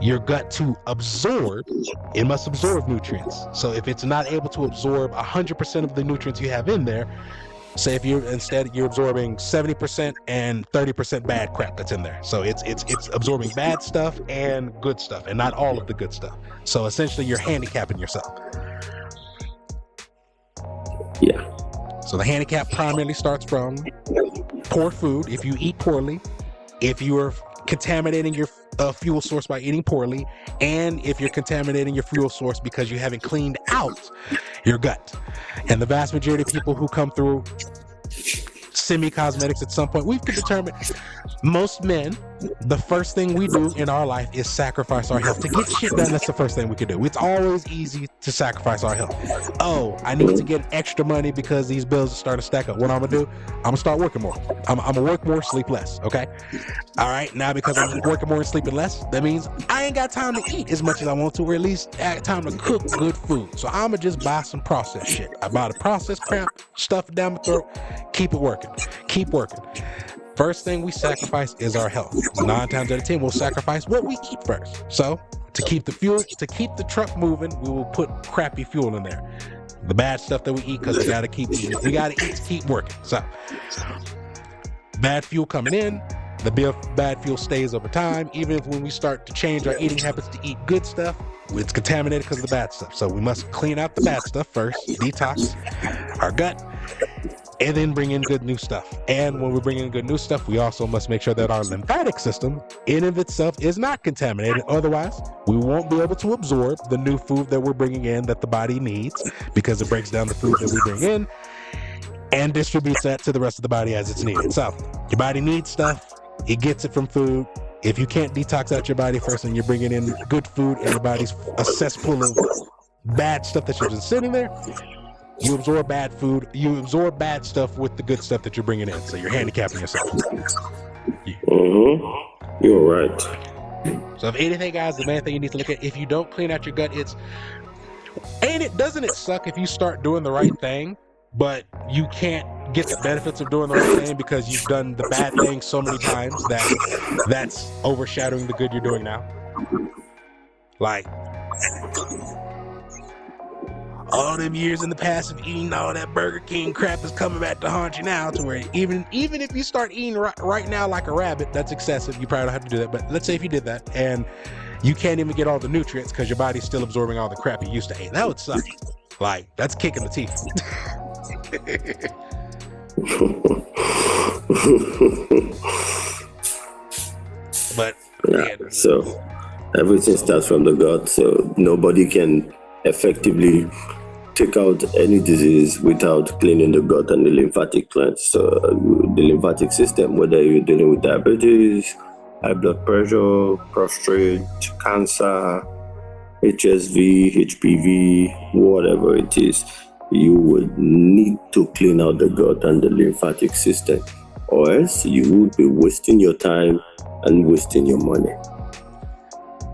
your gut to absorb. It must absorb nutrients. So if it's not able to absorb 100% of the nutrients you have in there, say if you're absorbing 70% and 30% bad crap that's in there. So it's absorbing bad stuff and good stuff, and not all of the good stuff. So essentially you're handicapping yourself. Yeah. So the handicap primarily starts from poor food. If you eat poorly, if you are contaminating your fuel source by eating poorly, and if you're contaminating your fuel source because you haven't cleaned out your gut. And the vast majority of people who come through semi-cosmetics at some point, we've determined most men, the first thing we do in our life is sacrifice our health. To get shit done, that's the first thing we could do. It's always easy to sacrifice our health. Oh, I need to get extra money because these bills are starting to stack up. What I'm gonna do? I'm gonna start working more. I'm gonna work more, sleep less. Okay. All right. Now, because I'm working more and sleeping less, that means I ain't got time to eat as much as I want to, or at least time to cook good food. So I'm gonna just buy some processed shit. I buy the processed crap, stuff it down my throat, keep it working. Keep working. First thing we sacrifice is our health. 9 times out of 10, we'll sacrifice what we eat first. So to keep the truck moving, we will put crappy fuel in there. The bad stuff that we eat, because we gotta eat to keep working. So bad fuel coming in, the bad fuel stays over time. Even if when we start to change our eating habits to eat good stuff, it's contaminated because of the bad stuff. So we must clean out the bad stuff first, detox our gut, and then bring in good new stuff. And when we bring in good new stuff, we also must make sure that our lymphatic system in of itself is not contaminated. Otherwise, we won't be able to absorb the new food that we're bringing in that the body needs, because it breaks down the food that we bring in and distributes that to the rest of the body as it's needed. So your body needs stuff. It gets it from food. If you can't detox out your body first and you're bringing in good food and your body's a cesspool of bad stuff that's just sitting there, you absorb bad food, you absorb bad stuff with the good stuff that you're bringing in. So you're handicapping yourself. You're right. So if anything, guys, the main thing you need to look at, if you don't clean out your gut, doesn't it suck if you start doing the right thing, but you can't get the benefits of doing the right thing because you've done the bad thing so many times that's overshadowing the good you're doing now? Like, all them years in the past of eating all that Burger King crap is coming back to haunt you now, to where even if you start eating right now like a rabbit, that's excessive. You probably don't have to do that. But let's say if you did that and you can't even get all the nutrients because your body's still absorbing all the crap you used to eat, that would suck. Like, that's kicking the teeth. But yeah, so everything starts from the gut. So nobody can effectively take out any disease without cleaning the gut and the lymphatic cleanse. So the lymphatic system, whether you're dealing with diabetes, high blood pressure, prostate, cancer, HSV, HPV, whatever it is, you would need to clean out the gut and the lymphatic system, or else you would be wasting your time and wasting your money.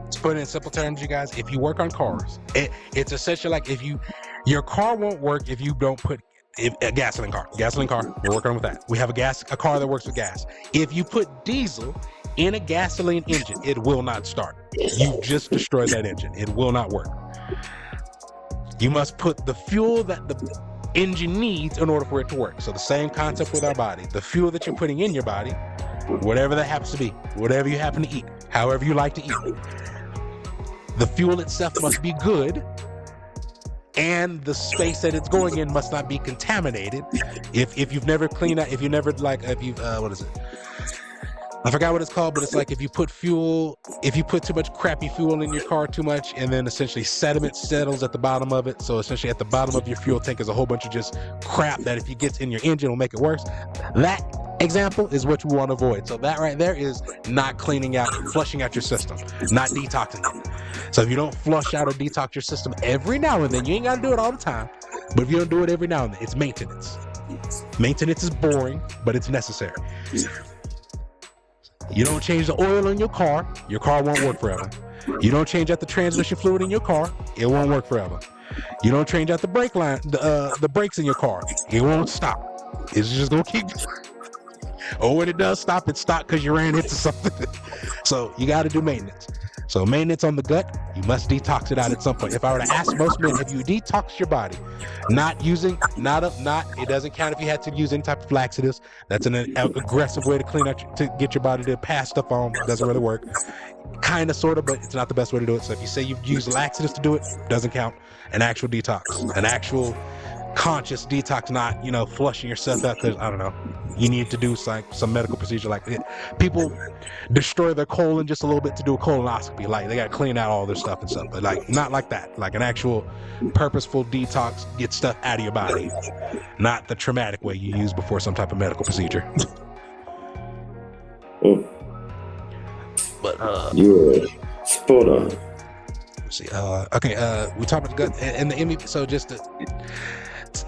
To put it in simple terms, you guys, if you work on cars, it's essentially like your car won't work if you don't put a gasoline car, we're working with that. We have a car that works with gas. If you put diesel in a gasoline engine, it will not start. You just destroyed that engine. It will not work. You must put the fuel that the engine needs in order for it to work. So the same concept with our body. The fuel that you're putting in your body, whatever that happens to be, whatever you happen to eat, however you like to eat, the fuel itself must be good, and the space that it's going in must not be contaminated. If you've never cleaned out, what is it? I forgot what it's called, but it's like if you put too much crappy fuel in your car too much, and then essentially sediment settles at the bottom of it. So essentially at the bottom of your fuel tank is a whole bunch of just crap that if it gets in your engine will make it worse. That example is what you want to avoid. So that right there is not flushing out your system, not detoxing it. So if you don't flush out or detox your system every now and then, you ain't got to do it all the time, but if you don't do it every now and then, it's maintenance. Maintenance is boring, but it's necessary. You don't change the oil in your car won't work forever. You don't change out the transmission fluid in your car, it won't work forever. You don't change out the brake line, the brakes in your car, it won't stop. It's just gonna keep. Or when it does stop, it's stopped because you ran into something. So you got to do maintenance. So maintenance on the gut, you must detox it out at some point. If I were to ask most men, have you detoxed your body? It doesn't count if you had to use any type of laxatives. That's an aggressive way to clean out, to get your body to pass stuff on. Doesn't really work. Kind of, sort of, but it's not the best way to do it. So if you say you've used laxatives to do it, doesn't count. An actual detox, an actual conscious detox, not, flushing yourself out because, I don't know, you need to do some medical procedure like that. People destroy their colon just a little bit to do a colonoscopy. Like, they got to clean out all their stuff and stuff. But, like, not like that. Like, an actual purposeful detox, get stuff out of your body. Not the traumatic way you use before some type of medical procedure. But, you're spot on. Let's see. We talked about the gut and the MVP. So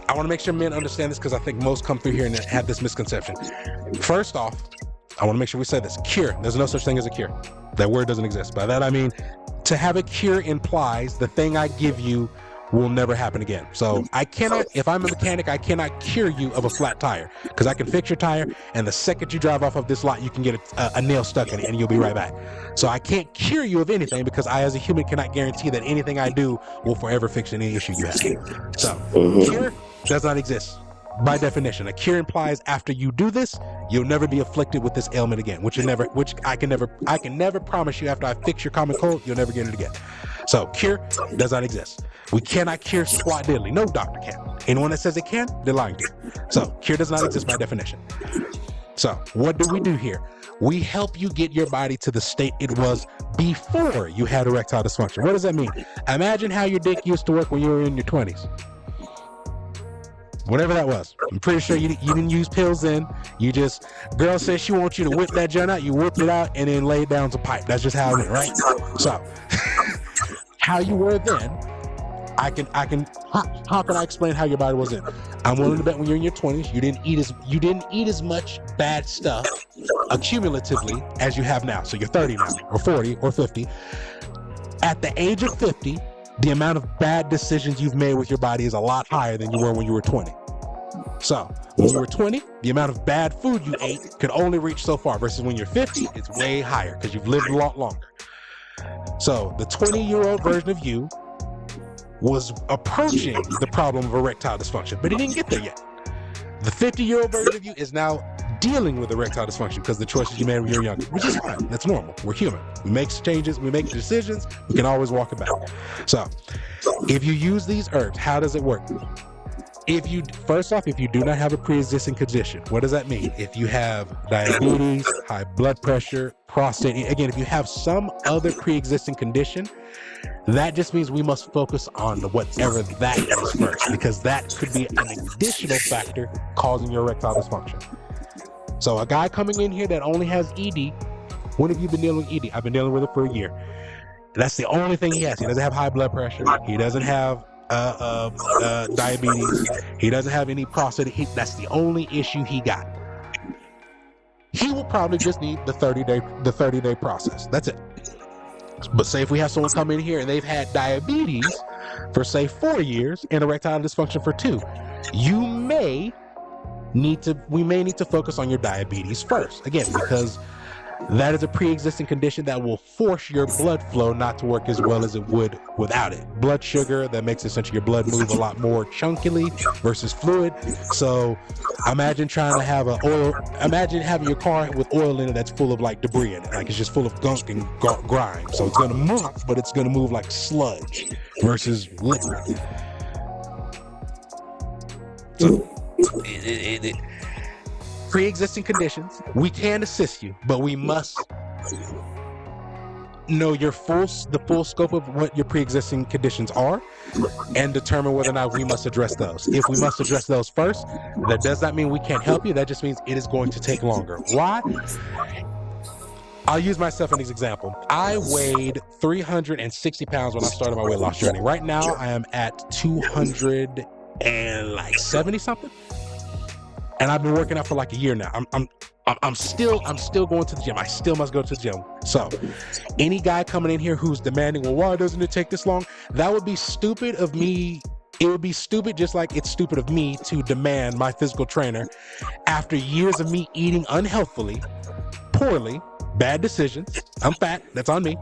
I want to make sure men understand this because I think most come through here and have this misconception. First off, I want to make sure we say this. Cure. There's no such thing as a cure. That word doesn't exist. By that I mean, to have a cure implies the thing I give you will never happen again. So if I'm a mechanic, I cannot cure you of a flat tire because I can fix your tire, and the second you drive off of this lot, you can get a nail stuck in it and you'll be right back. So I can't cure you of anything because I, as a human, cannot guarantee that anything I do will forever fix any issue you have. So cure does not exist. By definition, a cure implies after you do this, you'll never be afflicted with this ailment again, which I can never promise you after I fix your common cold, you'll never get it again. So cure does not exist. We cannot cure squat diddly. No doctor can. Anyone that says it can, they're lying to you. So cure does not exist by definition. So what do we do here? We help you get your body to the state it was before you had erectile dysfunction. What does that mean? Imagine how your dick used to work when you were in your 20s. Whatever that was. I'm pretty sure you didn't use pills then. Girl says she wants you to whip that joint out, you whipped it out and then laid down to pipe. That's just how it went, right? So, how you were then, how can I explain how your body was then? I'm willing to bet when you're in your 20s, you didn't eat as much bad stuff accumulatively as you have now. So you're 30 now, or 40, or 50. At the age of 50, the amount of bad decisions you've made with your body is a lot higher than you were when you were 20. So when you were 20, the amount of bad food you ate could only reach so far, versus when you're 50, it's way higher because you've lived a lot longer. So the 20-year-old version of you was approaching the problem of erectile dysfunction, but it didn't get there yet. The 50-year-old version of you is now dealing with erectile dysfunction because the choices you made when you were younger, which is fine. That's normal. We're human. We make changes. We make decisions. We can always walk it back. So if you use these herbs, how does it work? First off, if you do not have a pre-existing condition, what does that mean? If you have diabetes, high blood pressure, prostate, again, if you have some other pre-existing condition, that just means we must focus on whatever that is first, because that could be an additional factor causing your erectile dysfunction. So a guy coming in here that only has ED, when have you been dealing with ED? I've been dealing with it for a year. That's the only thing he has. He doesn't have high blood pressure. He doesn't have diabetes. He doesn't have any prostate. That's the only issue he got. He will probably just need the 30-day process. That's it. But say if we have someone come in here and they've had diabetes for say 4 years and erectile dysfunction for 2, we may need to focus on your diabetes first. Again, because that is a pre-existing condition that will force your blood flow not to work as well as it would without it. Blood sugar, that makes essentially your blood move a lot more chunkily versus fluid. So imagine imagine having your car with oil in it that's full of like debris in it. Like it's just full of gunk and grime. So it's going to move, but it's going to move like sludge versus liquid. So pre-existing conditions. We can assist you, but we must know the full scope of what your pre-existing conditions are and determine whether or not we must address those. If we must address those first, that does not mean we can't help you. That just means it is going to take longer. Why? I'll use myself as an example. I weighed 360 pounds when I started my weight loss journey. Right now, I am at 270 something, and I've been working out for like a year now. I'm still going to the gym. I still must go to the gym. So, any guy coming in here who's demanding, well, why doesn't it take this long? That would be stupid of me. It would be stupid, just like it's stupid of me to demand my physical trainer after years of me eating unhealthily, poorly. Bad decisions. I'm fat. That's on me.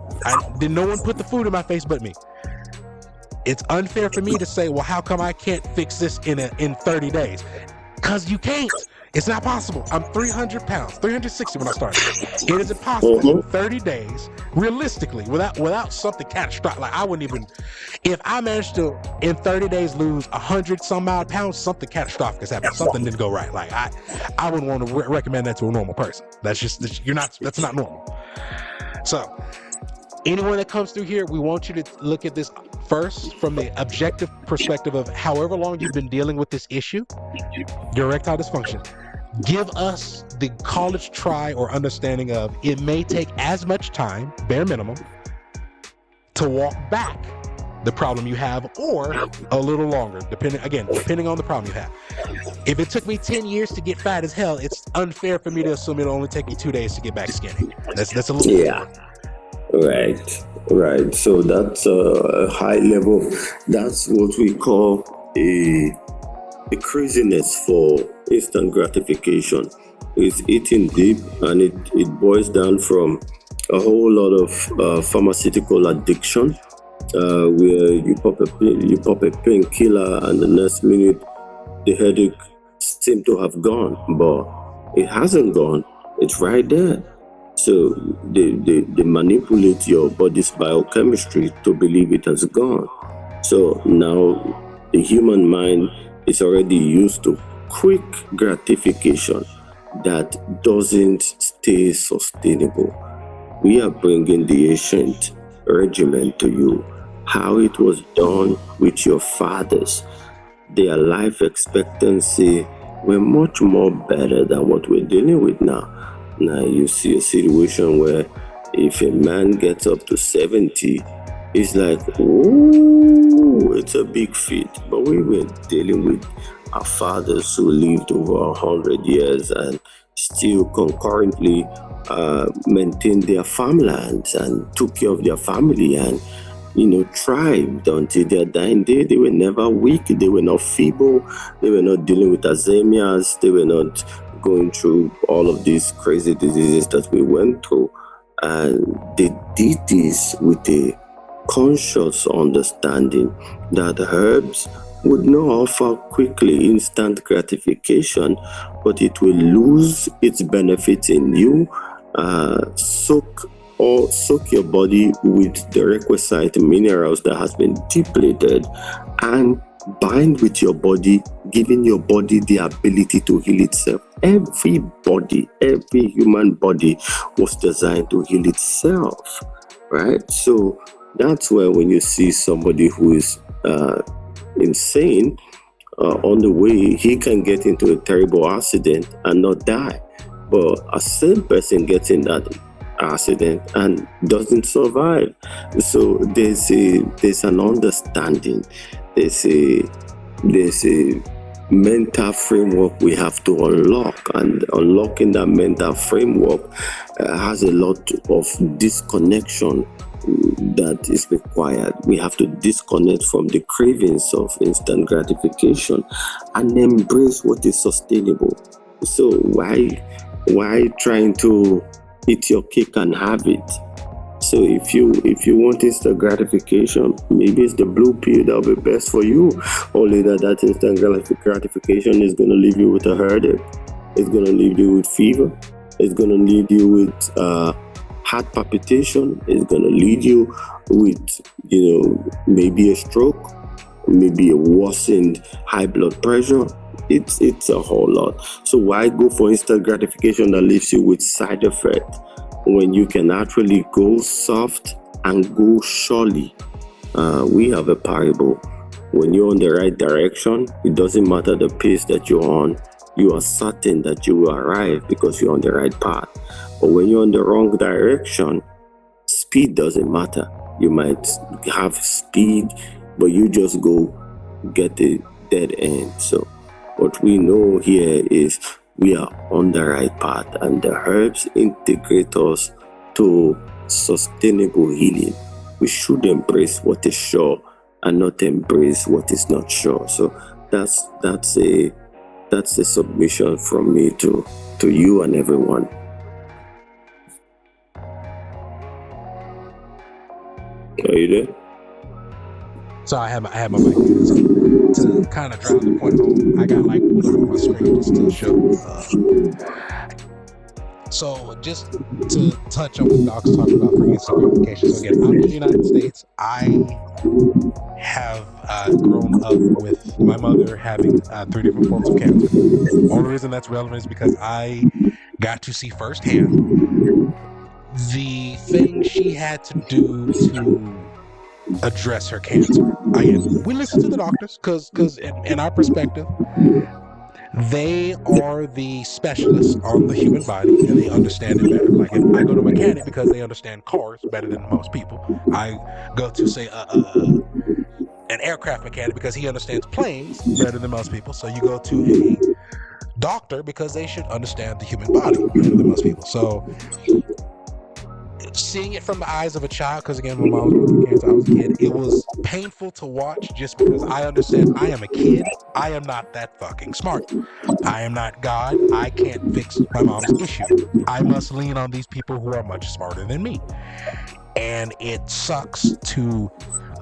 No one put the food in my face but me. It's unfair for me to say, well, how come I can't fix this in 30 days? Because you can't. It's not possible. I'm 300 pounds, 360 when I started. It is impossible in 30 days, realistically, without something catastrophic. Like I wouldn't even, if I managed to in 30 days lose 100 some odd pounds, something catastrophic has happened. Something didn't go right. Like I wouldn't want to recommend that to a normal person. That's not normal. So anyone that comes through here, we want you to look at this first from the objective perspective of however long you've been dealing with this issue, your erectile dysfunction. Give us the college try or understanding of it may take as much time, bare minimum, to walk back the problem you have or a little longer, depending on the problem you have. If it took me 10 years to get fat as hell, it's unfair for me to assume it'll only take me 2 days to get back skinny. That's a little Right. So that's a high level. That's what we call a craziness for instant gratification. It's eating deep, and it boils down from a whole lot of pharmaceutical addiction, where you pop a painkiller, and the next minute the headache seems to have gone, but it hasn't gone. It's right there. So they manipulate your body's biochemistry to believe it has gone. So now the human mind is already used to quick gratification that doesn't stay sustainable. We are bringing the ancient regimen to you, how it was done with your fathers. Their life expectancy were much more better than what we're dealing with now. Now you see a situation where if a man gets up to 70, it's like, ooh, it's a big feat. But we were dealing with our fathers who lived over 100 years and still concurrently maintained their farmlands and took care of their family and, thrived until their dying day. They were never weak. They were not feeble. They were not dealing with Alzheimer's. They were not going through all of these crazy diseases that we went through. And they did this with a conscious understanding that herbs would not offer quickly instant gratification, but it will lose its benefit in you, soak your body with the requisite minerals that has been depleted, and bind with your body, giving your body the ability to heal itself. Every human body was designed to heal itself, right? So that's where when you see somebody who is insane on the way, he can get into a terrible accident and not die. But a sane person gets in that accident and doesn't survive. So there's an understanding. There's a mental framework we have to unlock, and unlocking that mental framework has a lot of disconnection that is required. We have to disconnect from the cravings of instant gratification and embrace what is sustainable. So why trying to eat your cake and have it? So if you want instant gratification, maybe it's the blue pill that will be best for you. Only that instant gratification is going to leave you with a headache. It's going to leave you with fever. It's going to leave you with heart palpitation. It's going to lead you with, maybe a stroke, maybe a worsened high blood pressure. it's a whole lot. So why go for instant gratification that leaves you with side effect when you can actually go soft and go surely? We have a parable. When you're on the right direction, it doesn't matter the pace that you're on. You are certain that you will arrive because you're on the right path. But when you're on the wrong direction, speed doesn't matter. You might have speed, but you just go get a dead end. So what we know here is we are on the right path, and the herbs integrate us to sustainable healing. We should embrace what is sure and not embrace what is not sure. So that's a submission from me to you and everyone. Are you there? So I have my mic muted. So to kind of drive the point home, I got like pulled up on my screen just to show. So just to touch on what Doc's talking about for instant gratification. So again, I'm in the United States. I have grown up with my mother having 3 different forms of cancer. The only reason that's relevant is because I got to see firsthand the things she had to do to address her cancer. Again, we listen to the doctors because in our perspective, they are the specialists on the human body and they understand it better. Like if I go to a mechanic because they understand cars better than most people. I go to say an aircraft mechanic because he understands planes better than most people. So you go to a doctor because they should understand the human body better than most people. So seeing it from the eyes of a child, because again, my mom was going through cancer, I was a kid, it was painful to watch just because I understand I am a kid. I am not that fucking smart. I am not God. I can't fix my mom's issue. I must lean on these people who are much smarter than me. And it sucks to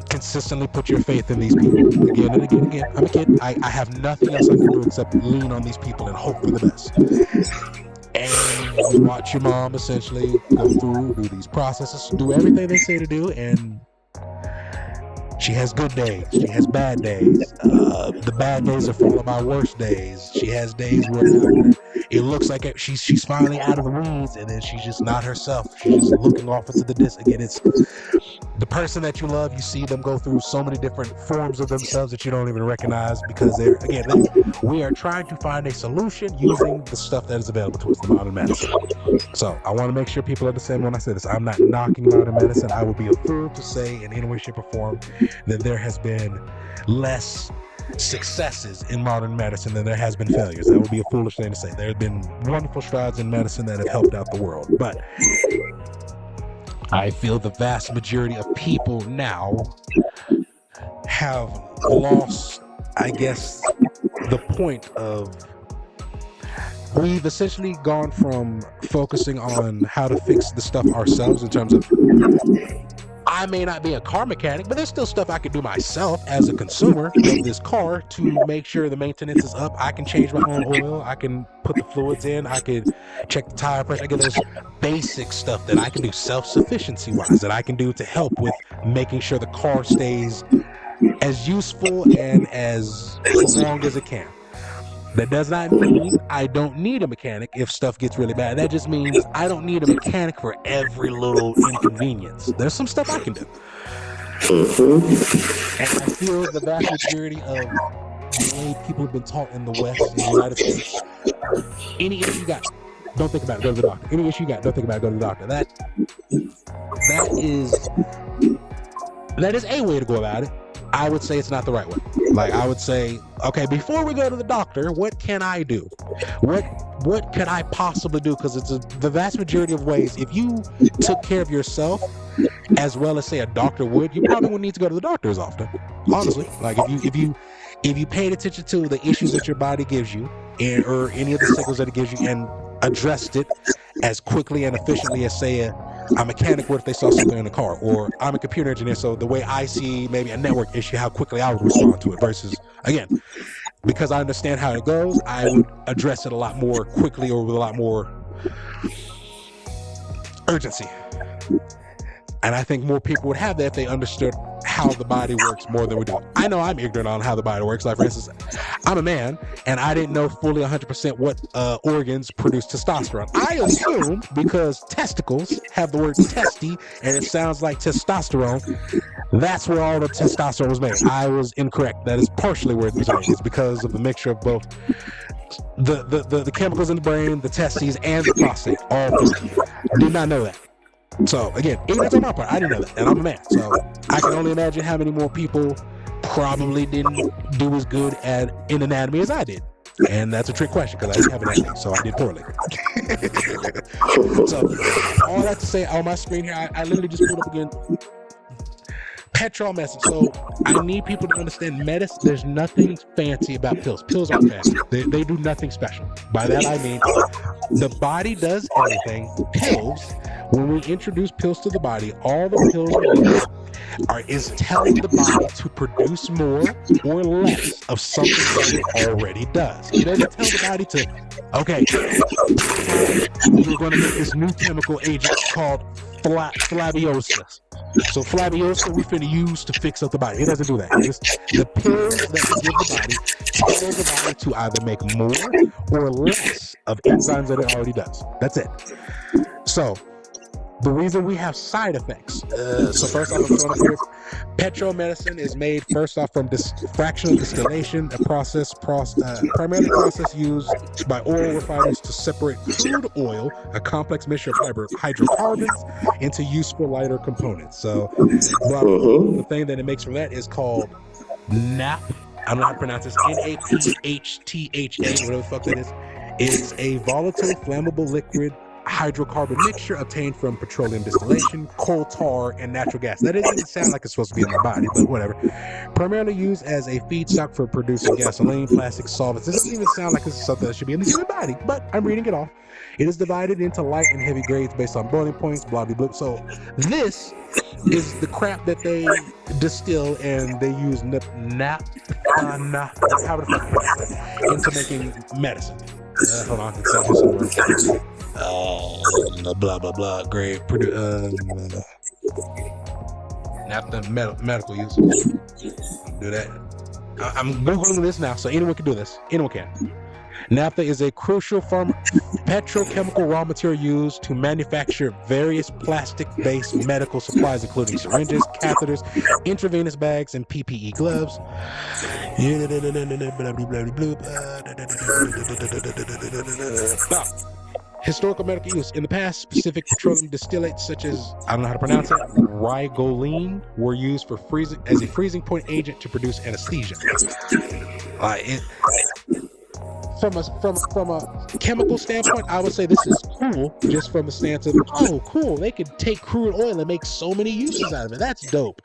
consistently put your faith in these people again and again and again. I'm a kid. I have nothing else I can do except lean on these people and hope for the best. And you watch your mom essentially go through, do these processes, do everything they say to do, and she has good days, she has bad days. The bad days are followed by worse days. She has days where it looks like she's smiling out of the weeds, and then she's just not herself. She's just looking off into the distance. Again, it's the person that you love. You see them go through so many different forms of themselves that you don't even recognize because we are trying to find a solution using the stuff that is available to us, the modern medicine. So I want to make sure people understand when I say this, I'm not knocking modern medicine. I would be a fool to say in any way, shape, or form that there has been less successes in modern medicine than there has been failures. That would be a foolish thing to say. There have been wonderful strides in medicine that have helped out the world, but I feel the vast majority of people now have lost, I guess, the point of, we've essentially gone from focusing on how to fix the stuff ourselves in terms of, I may not be a car mechanic, but there's still stuff I can do myself as a consumer of this car to make sure the maintenance is up. I can change my own oil. I can put the fluids in. I can check the tire pressure. Again, there's basic stuff that I can do self-sufficiency wise that I can do to help with making sure the car stays as useful and as long as it can. That does not mean I don't need a mechanic if stuff gets really bad. That just means I don't need a mechanic for every little inconvenience. There's some stuff I can do. And I feel the vast majority of the way people have been taught in the West, in the United States, any issue you got, don't think about it, go to the doctor. Any issue you got, don't think about it, go to the doctor. That is a way to go about it. I would say it's not the right way. Like, I would say, okay, before we go to the doctor, what can I do? What could I possibly do? Because it's the vast majority of ways, if you took care of yourself as well as say a doctor would, you probably wouldn't need to go to the doctor as often. Honestly, like if you paid attention to the issues that your body gives you, or any of the signals that it gives you, and addressed it as quickly and efficiently as say a mechanic would if they saw something in the car, or I'm a computer engineer, so the way I see maybe a network issue, how quickly I would respond to it, versus, again, because I understand how it goes, I would address it a lot more quickly or with a lot more urgency. And I think more people would have that if they understood how the body works more than we do. I know I'm ignorant on how the body works. Like, for instance, I'm a man, and I didn't know fully 100% what organs produce testosterone. I assumed because testicles have the word testy and it sounds like testosterone, that's where all the testosterone was made. I was incorrect. That is partially where it was made. It's because of the mixture of both the chemicals in the brain, the testes, and the prostate. All three. Did not know that. So again, ignorance on my part. I didn't know that, and I'm a man, so I can only imagine how many more people probably didn't do as good in anatomy as I did. And that's a trick question because I didn't have anatomy, so I did poorly. So all that to say, on my screen here, I literally just pulled up again petrol medicine. So I need people to understand medicine. There's nothing fancy about pills. Pills aren't fancy. They do nothing special. By that I mean the body does everything. Pills, when we introduce pills to the body, all the pills are doing is telling the body to produce more or less of something that it already does. It doesn't tell the body to, okay, you're going to make this new chemical agent called flabiosa. So flabiosa we finna use to fix up the body. It doesn't do that. It just, the pills that we give the body tell the body to either make more or less of enzymes that it already does. That's it. So the reason we have side effects. So first off, I'm showing up here. Petrol medicine is made first off from fractional distillation, a process primarily process used by oil refiners to separate crude oil, a complex mixture of hydrocarbons, into useful lighter components. So the thing that it makes from that is called NAP. I don't know how to pronounce this. NAPHTHA, whatever the fuck that is. It's a volatile, flammable liquid hydrocarbon mixture obtained from petroleum distillation, coal tar, and natural gas. That doesn't sound like it's supposed to be in my body, but whatever. Primarily used as a feedstock for producing gasoline, plastic solvents. This doesn't even sound like this is something that should be in the human body, but I'm reading it off. It is divided into light and heavy grades based on boiling points, blah, blah, blah. So this is the crap that they distill and they use into making medicine. Hold on, it's out here somewhere. Blah blah blah. Great. Naphtha medical use. Do that. I'm googling this now, so anyone can do this. Anyone can. Naphtha is a crucial petrochemical raw material used to manufacture various plastic-based medical supplies, including syringes, catheters, intravenous bags, and PPE gloves. Historical medical use. In the past, specific petroleum distillates such as, I don't know how to pronounce it, rigoline, were used for freezing as a freezing point agent to produce anesthesia. From a chemical standpoint, I would say this is cool, just from the stance of, oh, cool, they could take crude oil and make so many uses out of it. That's dope.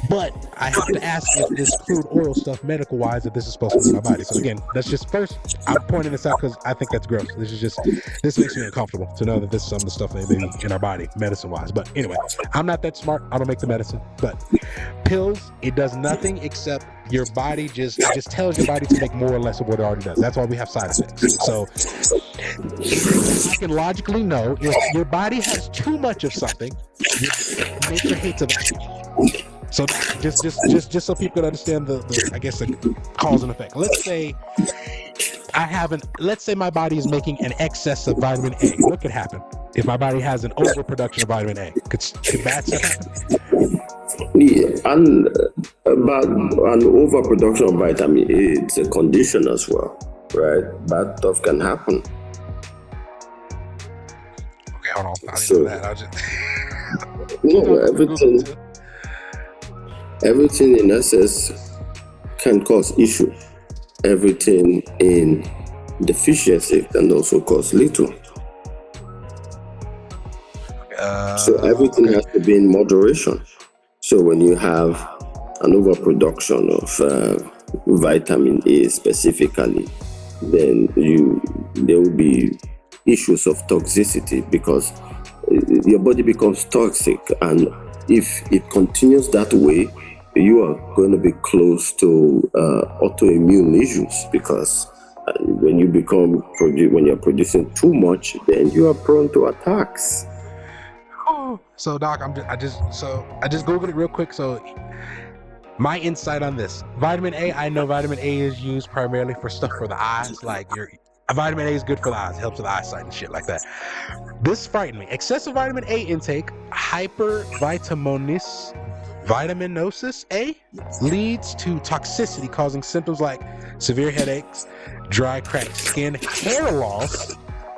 But I have to ask if this crude oil stuff, medical-wise, if this is supposed to be in my body. So again, that's just first, I'm pointing this out because I think that's gross. This makes me uncomfortable to know that this is some of the stuff that may be in our body, medicine-wise. But anyway, I'm not that smart. I don't make the medicine. But pills, it does nothing except your body just tells your body to make more or less of what it already does. That's why we have side effects. So I can logically know if your body has too much of something, nature hates it. So just so people can understand the I guess the cause and effect. Let's say my body is making an excess of vitamin A. What could happen if my body has an overproduction of vitamin A? Could bad stuff happen? Yeah, and but an overproduction of vitamin A, it's a condition as well, right? Bad stuff can happen. Okay, hold on. I didn't know that. No, everything in excess can cause issue. Everything in deficiency can also cause little. So everything has to be in moderation. So when you have an overproduction of vitamin A specifically, then there will be issues of toxicity because your body becomes toxic, and if it continues that way, you are going to be close to autoimmune issues because when you're producing too much, then you are prone to attacks. So Doc, I just googled it real quick. So My insight on this: vitamin A. I know vitamin A is used primarily for stuff for the eyes. Like vitamin A is good for the eyes. It helps with eyesight and shit like that. This frightened me. Excessive vitamin A intake, vitaminosis A, leads to toxicity, causing symptoms like severe headaches, dry, cracked skin, hair loss,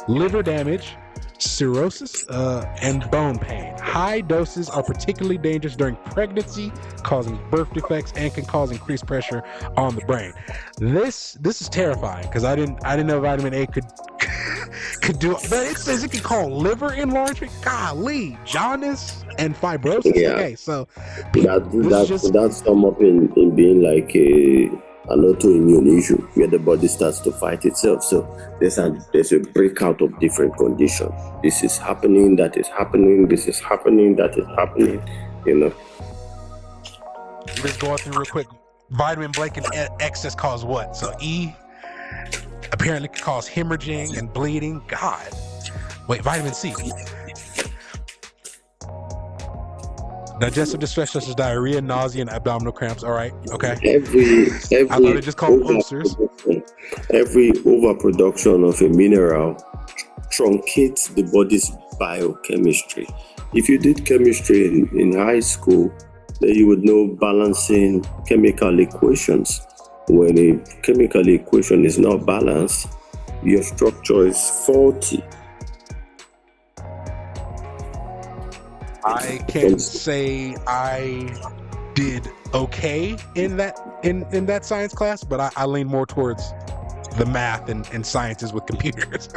liver damage, cirrhosis, and bone pain. High doses are particularly dangerous during pregnancy, causing birth defects, and can cause increased pressure on the brain. This is terrifying because I didn't know vitamin A could do it, but it says it can cause liver enlargement. Golly, jaundice and fibrosis. Yeah. Okay, so That's sum up in being like an autoimmune issue where the body starts to fight itself. So there's a breakout of different conditions. This is happening, that is happening, this is happening, that is happening, you know. Just going through real quick. Vitamin blank in excess cause what? So E apparently can cause hemorrhaging and bleeding. God. Wait, vitamin C. Digestive distress such as diarrhea, nausea, and abdominal cramps. All right. Okay. I thought it just called ulcers. Every overproduction of a mineral truncates the body's biochemistry. If you did chemistry in high school, then you would know balancing chemical equations. When a chemical equation is not balanced, your structure is faulty. I can't say I did okay in that science class, but I lean more towards the math and sciences with computers.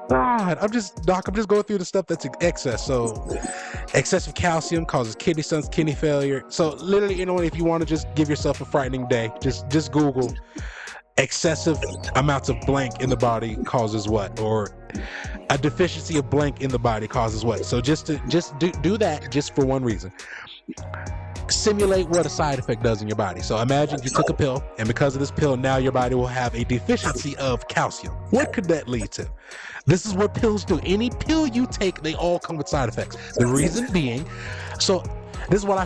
God, I'm just going through the stuff that's excess. So excessive calcium causes kidney stones, kidney failure. So literally, if you want to just give yourself a frightening day, just Google excessive amounts of blank in the body causes what, or a deficiency of blank in the body causes what. So just do that just for one reason. Simulate what a side effect does in your body. So imagine you took a pill, and because of this pill, now your body will have a deficiency of calcium. What could that lead to? This is what pills do. Any pill you take, they all come with side effects. The reason being, so this is what I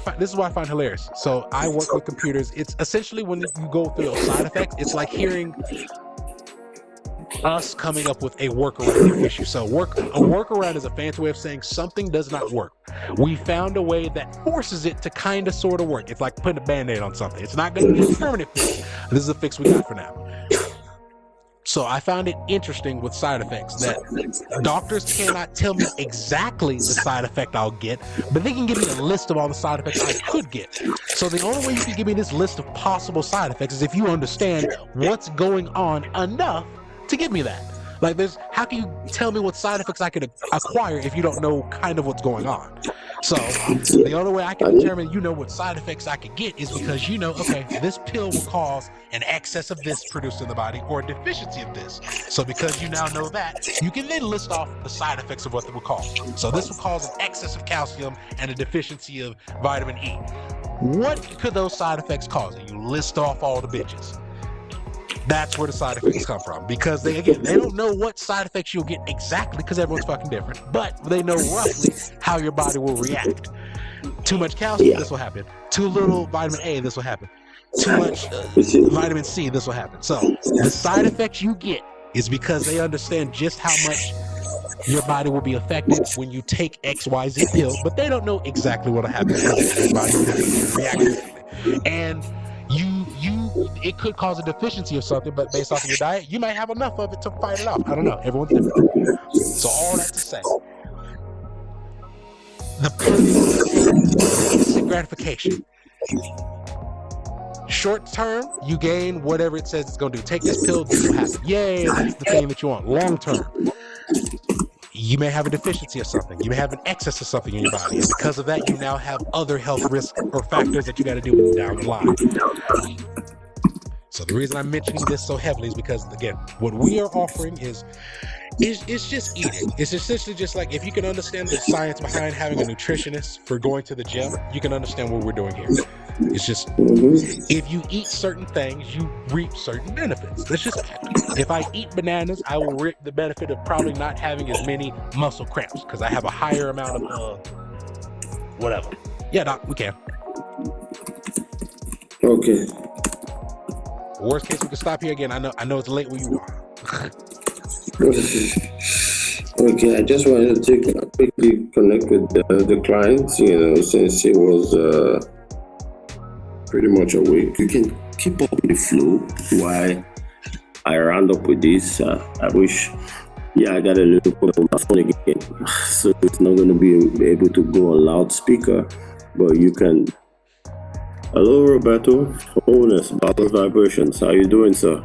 find hilarious. So I work with computers. It's essentially when you go through those side effects, it's like hearing us coming up with a workaround to issue. So a workaround is a fancy way of saying something does not work. We found a way that forces it to kind of sort of work. It's like putting a band-aid on something. It's not going to be a permanent fix. This is a fix we got for now. So I found it interesting with side effects that doctors cannot tell me exactly the side effect I'll get, but they can give me a list of all the side effects I could get. So the only way you can give me this list of possible side effects is if you understand what's going on enough to give me that. Like, how can you tell me what side effects I could acquire if you don't know kind of what's going on? So the only way I can determine what side effects I could get is because okay, this pill will cause an excess of this produced in the body or a deficiency of this. So because you now know that, you can then list off the side effects of what it will cause. So this will cause an excess of calcium and a deficiency of vitamin E. What could those side effects cause? And you list off all the bitches. That's where the side effects come from, because they don't know what side effects you'll get exactly, because everyone's fucking different, but they know roughly how your body will react. Too much calcium, this will happen. Too little vitamin A, this will happen. Too much vitamin C, this will happen. So the side effects you get is because they understand just how much your body will be affected when you take XYZ pill, but they don't know exactly what will happen because your body will react differently. And it could cause a deficiency of something, but based off of your diet, you might have enough of it to fight it off. I don't know. Everyone's different. So all that to say, the instant gratification. Short term, you gain whatever it says it's going to do. Take this pill, this will happen. Yay, that's the thing that you want. Long term, you may have a deficiency of something. You may have an excess of something in your body. And because of that, you now have other health risks or factors that you got to deal with down the line. So the reason I'm mentioning this so heavily is because, again, what we are offering is just eating. It's essentially just like, if you can understand the science behind having a nutritionist for going to the gym, you can understand what we're doing here. It's just, if you eat certain things, you reap certain benefits. That's just fact. If I eat bananas, I will reap the benefit of probably not having as many muscle cramps, because I have a higher amount of whatever. Yeah, Doc, we can. Okay. Worst case, we can stop here again. I know it's late where you are. Okay, I just wanted to quickly connect with the clients, since he was pretty much awake. You can keep up with the flow while I round up with this. I wish, I got a little problem with my phone again, so it's not going to be able to go on loudspeaker, but you can. Hello, Roberto. Wholeness, Battle Vibrations. How you doing, sir?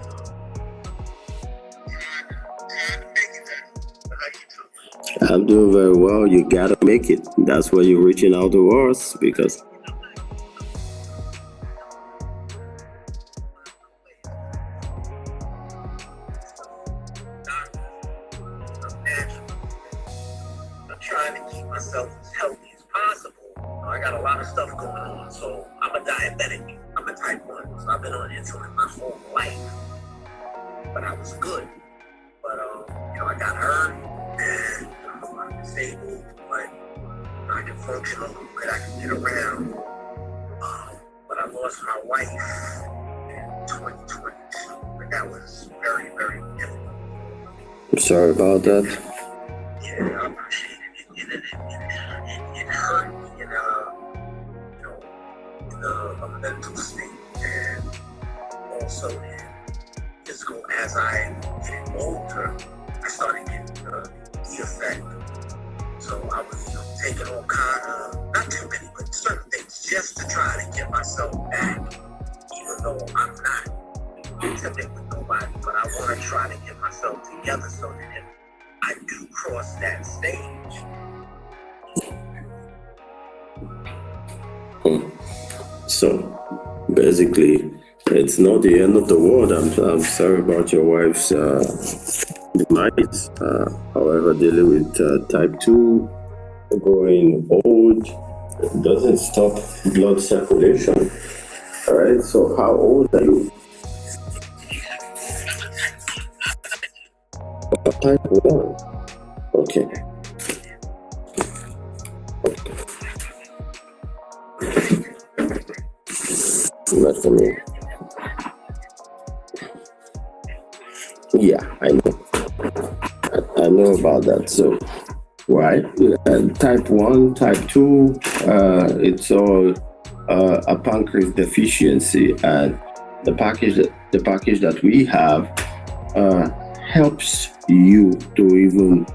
I'm doing very well. You gotta make it. That's why you're reaching out to us, because I'm trying to keep myself as healthy as possible. I got a lot of stuff going on, so I'm a diabetic. I'm a type 1, so I've been on insulin my whole life. But I was good. But I got hurt and I'm disabled, but I can function a little bit. I can get around. But I lost my wife in 2022, and that was very, very difficult. I'm sorry about that. Yeah, I appreciate it. It hurt me in a mental state, and also in physical. As I getting older, I started getting the effect. So I was taking all kind of, not too many, but certain things just to try to get myself back, even though I'm not intimate with nobody, but I want to try to get myself together so that if I do cross that stage. So basically, it's not the end of the world. I'm sorry about your wife's demise. However, dealing with type 2, growing old, doesn't stop blood circulation. All right. So how old are you? Type 1. Okay. Not for me. Yeah, I know. I know about that. So, right, type 1, type 2, it's all a pancreas deficiency, and the package that we have helps you to even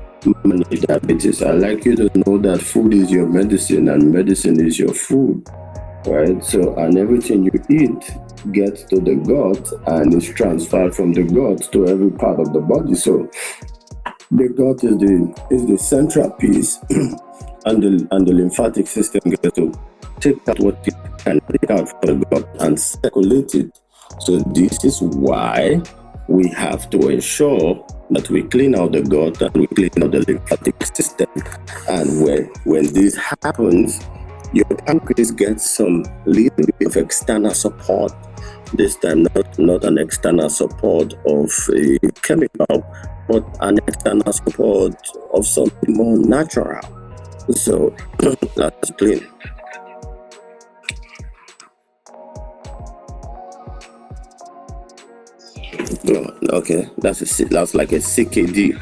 manage diabetes. I like you to know that food is your medicine and medicine is your food, right? So, and everything you eat gets to the gut and is transferred from the gut to every part of the body. So the gut is the central piece, and the lymphatic system gets to take out what it can take out from the gut and circulate it. So this is why we have to ensure that we clean out the gut and we clean out the lymphatic system. And when this happens, your pancreas gets some little bit of external support. This time, not an external support of a chemical, but an external support of something more natural. So that's clean. No, okay, that's like a CKD.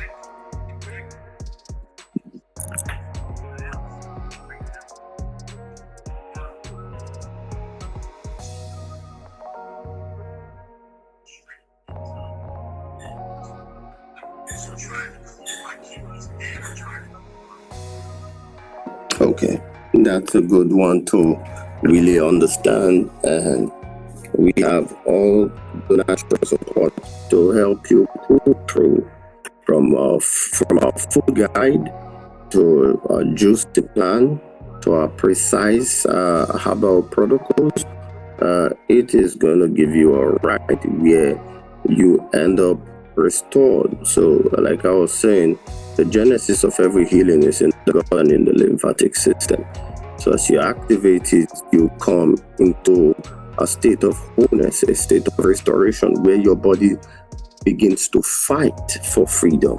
Okay, that's a good one to really understand, and we have all the natural support to help you pull through, from our food guide to our juice plan to our precise herbal protocols. It is going to give you a ride where you end up restored. So, like I was saying, the genesis of every healing is in the gut and in the lymphatic system. So as you activate it, you come into a state of wholeness, a state of restoration, where your body begins to fight for freedom.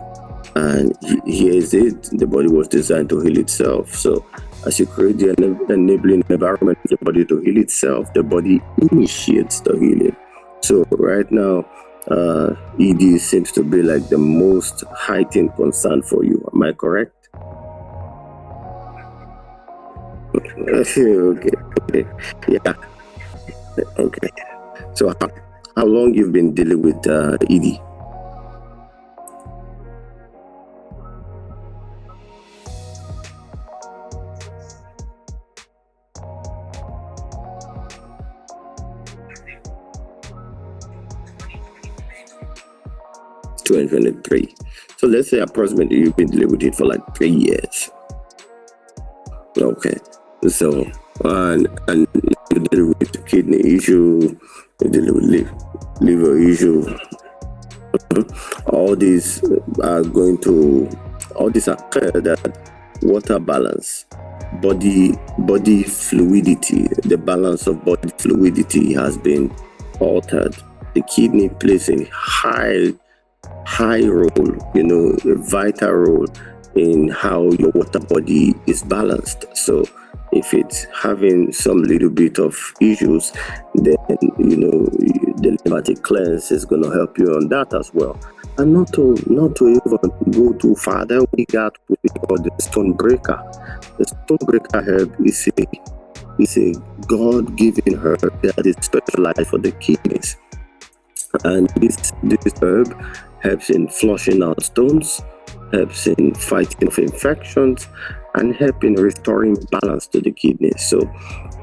And here is it: the body was designed to heal itself. So as you create the enabling environment for the body to heal itself, the body initiates the healing. So right now, ED seems to be like the most heightened concern for you. Am I correct? Okay. Yeah. Okay. So how long you've been dealing with ED? (2023). So let's say approximately you've been dealing with it for like 3 years. Okay. So and you deal with kidney issue, you deal with liver issue. All these are occur that water balance, body fluidity, the balance of body fluidity has been altered. The kidney plays a high role, a vital role in how your water body is balanced. So if it's having some little bit of issues, then the lymphatic cleanse is going to help you on that as well. And not to even go too far, then we got what we call the stonebreaker. The stonebreaker herb is a God-given herb that is specialized for the kidneys. And this herb helps in flushing out stones, helps in fighting off infections, and help in restoring balance to the kidneys. So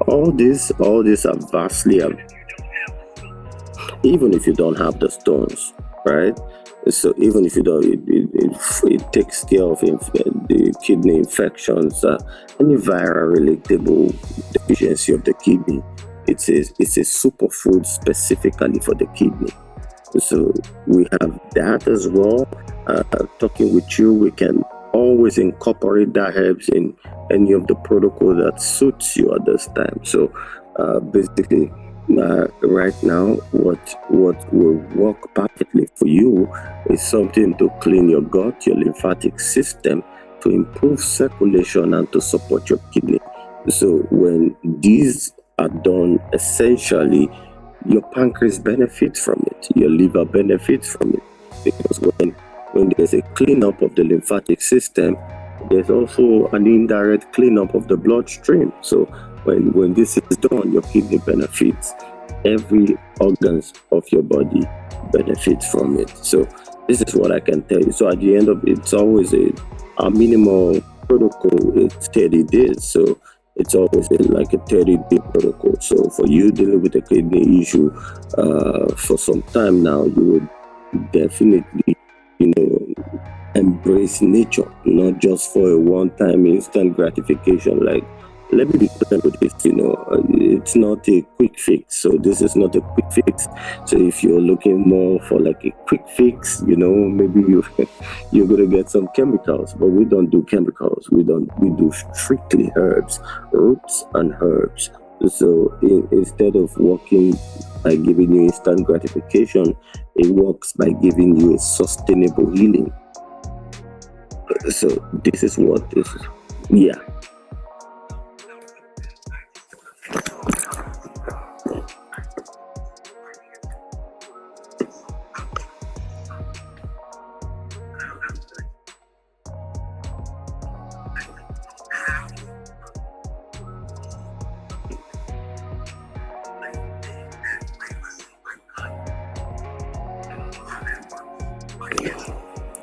all these are vastly, even if you don't have the stones, right? So even if you don't, it takes care of the kidney infections, any viral relatable deficiency of the kidney. It's a superfood specifically for the kidney. So we have that as well. Talking with you, we can always incorporate that herbs in any of the protocol that suits you at this time. So basically, right now, what will work perfectly for you is something to clean your gut, your lymphatic system, to improve circulation and to support your kidney. So when these are done, essentially, your pancreas benefits from it, your liver benefits from it, because when there's a cleanup of the lymphatic system, there's also an indirect cleanup of the bloodstream. So when this is done, your kidney benefits. Every organs of your body benefits from it. So this is what I can tell you. So at the end of it, it's always a minimal protocol is 30 days. So it's always like a 30-day protocol. So for you dealing with a kidney issue for some time now, you would definitely, embrace nature, not just for a one-time instant gratification. Like, let me be clear with this, it's not a quick fix. So this is not a quick fix. So if you're looking more for like a quick fix, maybe you're gonna get some chemicals, but we don't do chemicals. We do strictly herbs, roots and herbs. So instead of working by giving you instant gratification, it works by giving you a sustainable healing. So this is what this is. Yeah.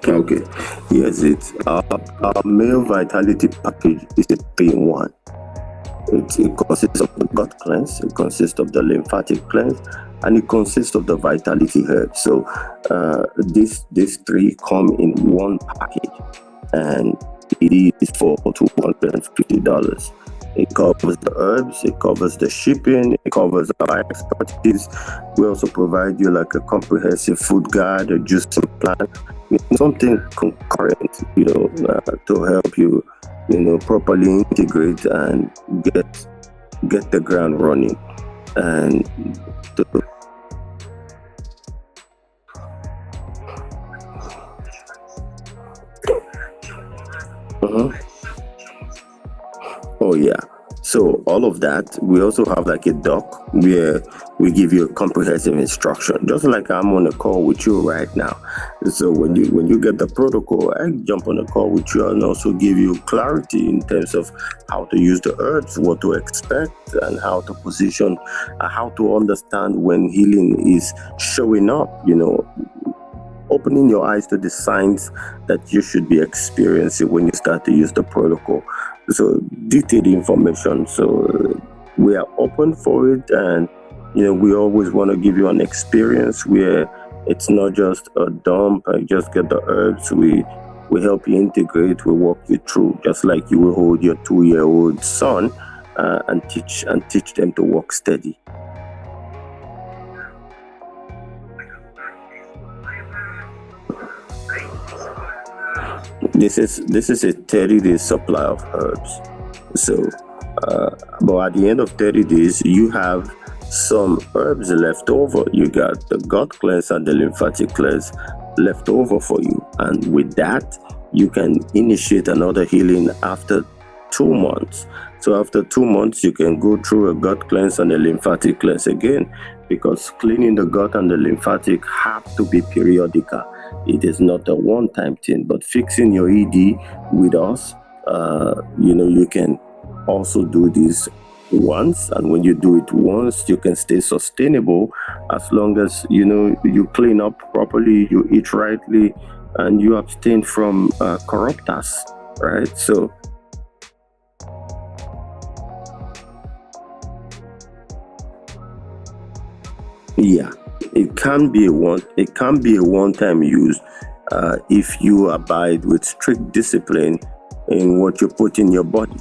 Okay. Yes, it's our male vitality package is a 3-in-1. It consists of the gut cleanse, it consists of the lymphatic cleanse, and it consists of the vitality herb. So these three come in one package, and it is for $250. It covers the herbs, it covers the shipping, it covers our expertise. We also provide you like a comprehensive food guide, a juicing plan, something concurrent, to help you, properly integrate and get the ground running. And yeah. So all of that, we also have like a doc where we give you a comprehensive instruction, just like I'm on a call with you right now. So when you get the protocol, I jump on a call with you and also give you clarity in terms of how to use the herbs, what to expect, and how to position, how to understand when healing is showing up. Opening your eyes to the signs that you should be experiencing when you start to use the protocol. So detailed information. So we are open for it, and we always want to give you an experience where it's not just a dump and just get the herbs. We help you integrate. We walk you through, just like you will hold your 2-year-old son and teach them to walk steady. This is a 30-day supply of herbs. So, but at the end of 30 days, you have some herbs left over. You got the gut cleanse and the lymphatic cleanse left over for you. And with that, you can initiate another healing after 2 months. So after 2 months, you can go through a gut cleanse and a lymphatic cleanse again, because cleaning the gut and the lymphatic have to be periodical. It is not a one-time thing, but fixing your ED with us, you can also do this once. And when you do it once, you can stay sustainable as long as, you clean up properly, you eat rightly, and you abstain from corruptors, right? So, yeah, it can be a one-time use if you abide with strict discipline in what you put in your body.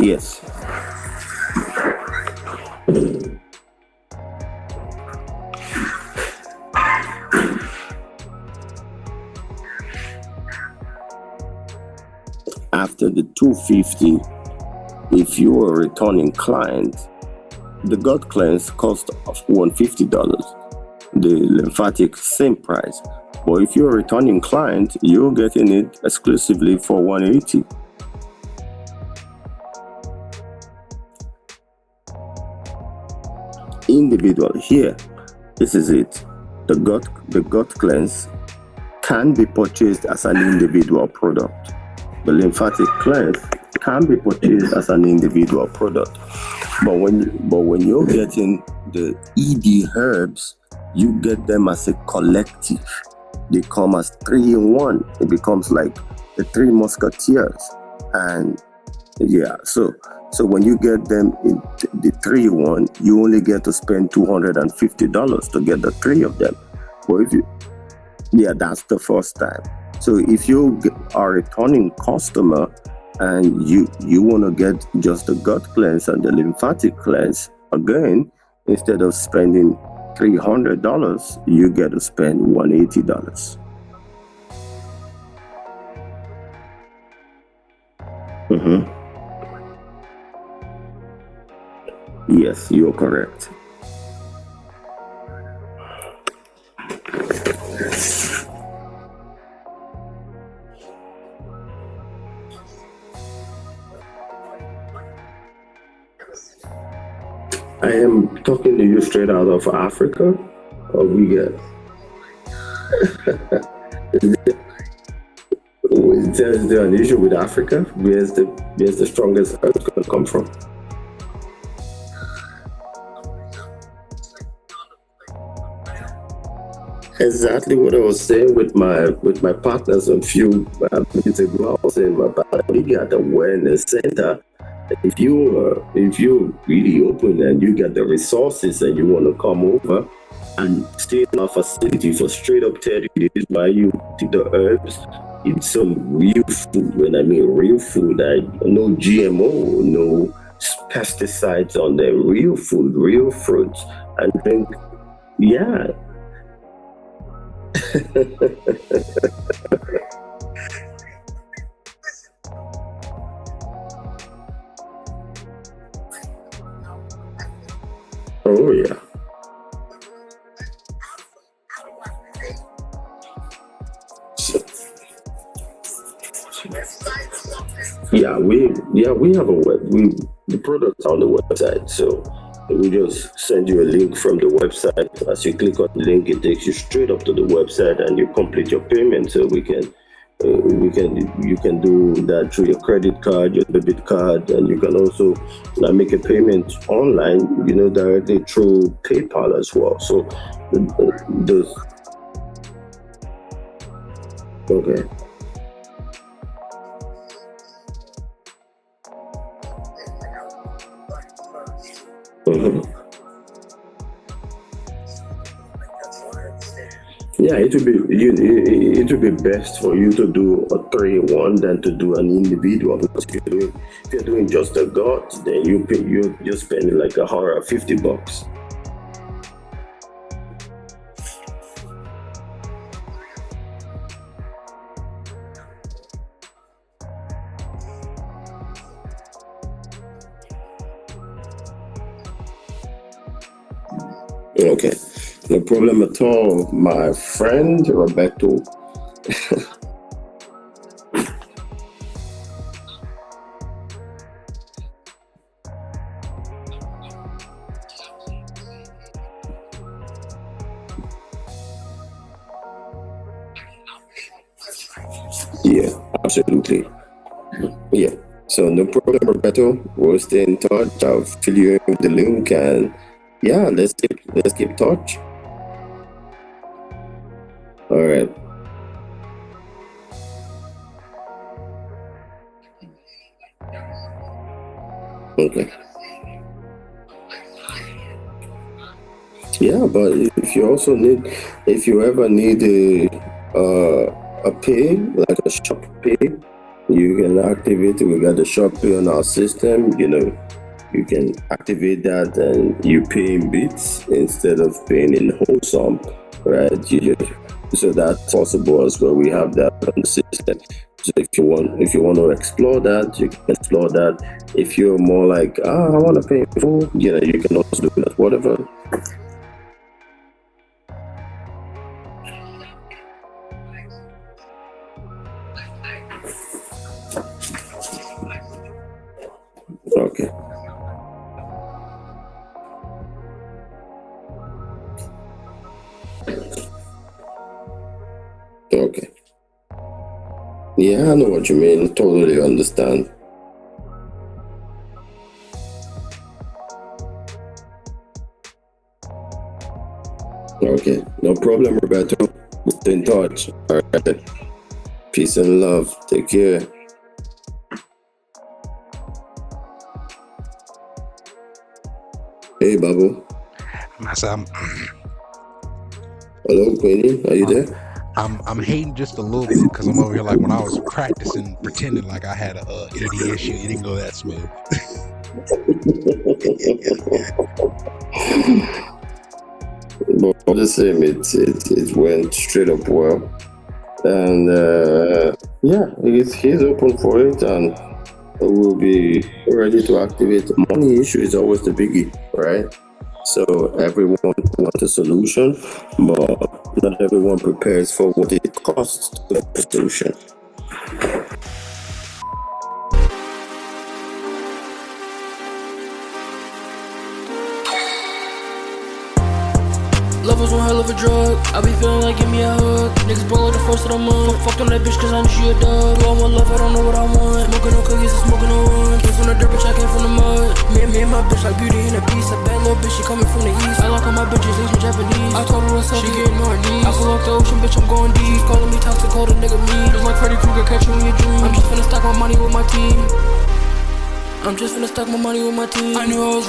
Yes. After the 250, if you are a returning client, the gut cleanse costs $150. The lymphatic, same price. But if you're a returning client, you're getting it exclusively for $180. Individual here, this is it. The gut cleanse can be purchased as an individual product. The lymphatic cleanse can be purchased as an individual product. But when you're getting the ED herbs, you get them as a collective. They come as 3-in-1. It becomes like the 3 musketeers. And yeah, so when you get them in the 3-in-1, you only get to spend $250 to get the 3 of them. But that's the first time. So if you are a returning customer and you want to get just the gut cleanse and the lymphatic cleanse, again, instead of spending $300, you get to spend $180. Yes, you're correct. I am talking to you straight out of Africa, or we get. Is there an issue with Africa? Where's the strongest herbs going to come from? Exactly what I was saying with my partners a few minutes ago. I was saying about maybe at the wellness center. If you really open and you get the resources and you want to come over and stay in our facility for straight up 30 days while you take the herbs, eat some real food. When I mean real food, no GMO, no pesticides on them. Real food, real fruits, and drink. Yeah. Oh yeah. Yeah, we have a the products on the website. So we just send you a link from the website. As you click on the link, it takes you straight up to the website, and you complete your payment. So you can do that through your credit card, your debit card, and you can also make a payment online, directly through PayPal as well. So those. Okay. Mhm. Yeah, it would be best for you to do a 3-in-1 than to do an individual, because if you're doing just a gut, then you're spending like $150. Okay, no problem at all, my friend Roberto. Yeah, absolutely. Yeah. So no problem, Roberto. We'll stay in touch. I'll fill you in with the link, and yeah, let's keep touch. All right. Okay. Yeah, but if you ever need a pay, like a shop pay, you can activate it. We got the shop pay on our system. You can activate that, and you pay in bits instead of paying in whole sum, right? So that's possible as well. We have that on the system. So if you want to explore that, you can explore that. If you're more like, I want to pay in full, you can also do that. Whatever. Okay. Okay. Yeah, I know what you mean. Totally understand. Okay, no problem, Roberto. Stay in touch. All right. Peace and love. Take care. Hey, Babu. Hello, Queenie. Are you there? I'm hating just a little bit because I'm over here like when I was practicing pretending like I had a ADHD, it didn't go that smooth. But the same, it went straight up well, and yeah, he's open for it, and we'll be ready to activate. Money issue is always the biggie, right? So everyone wants a solution, but not everyone prepares for what it costs to get a solution. Love was one hell of a drug. I be feeling like give me a hug. Niggas ball like the first of the month. Fucked on that bitch cause I know she a dog. Do I want love? I don't know what I want. Smoking on cookies and smoking on one. Came from the dirt, bitch, I came from the mud. Me and my bitch like Beauty and the Beast. A bad little bitch, she coming from the east. I like all my bitches, these Japanese. I told her what's up, she getting on her knees. I feel like the ocean, bitch, I'm going deep. She's calling me toxic, call the nigga me. Just like Freddy Krueger, catch you in your dreams. I'm just finna stack my money with my team. I knew I was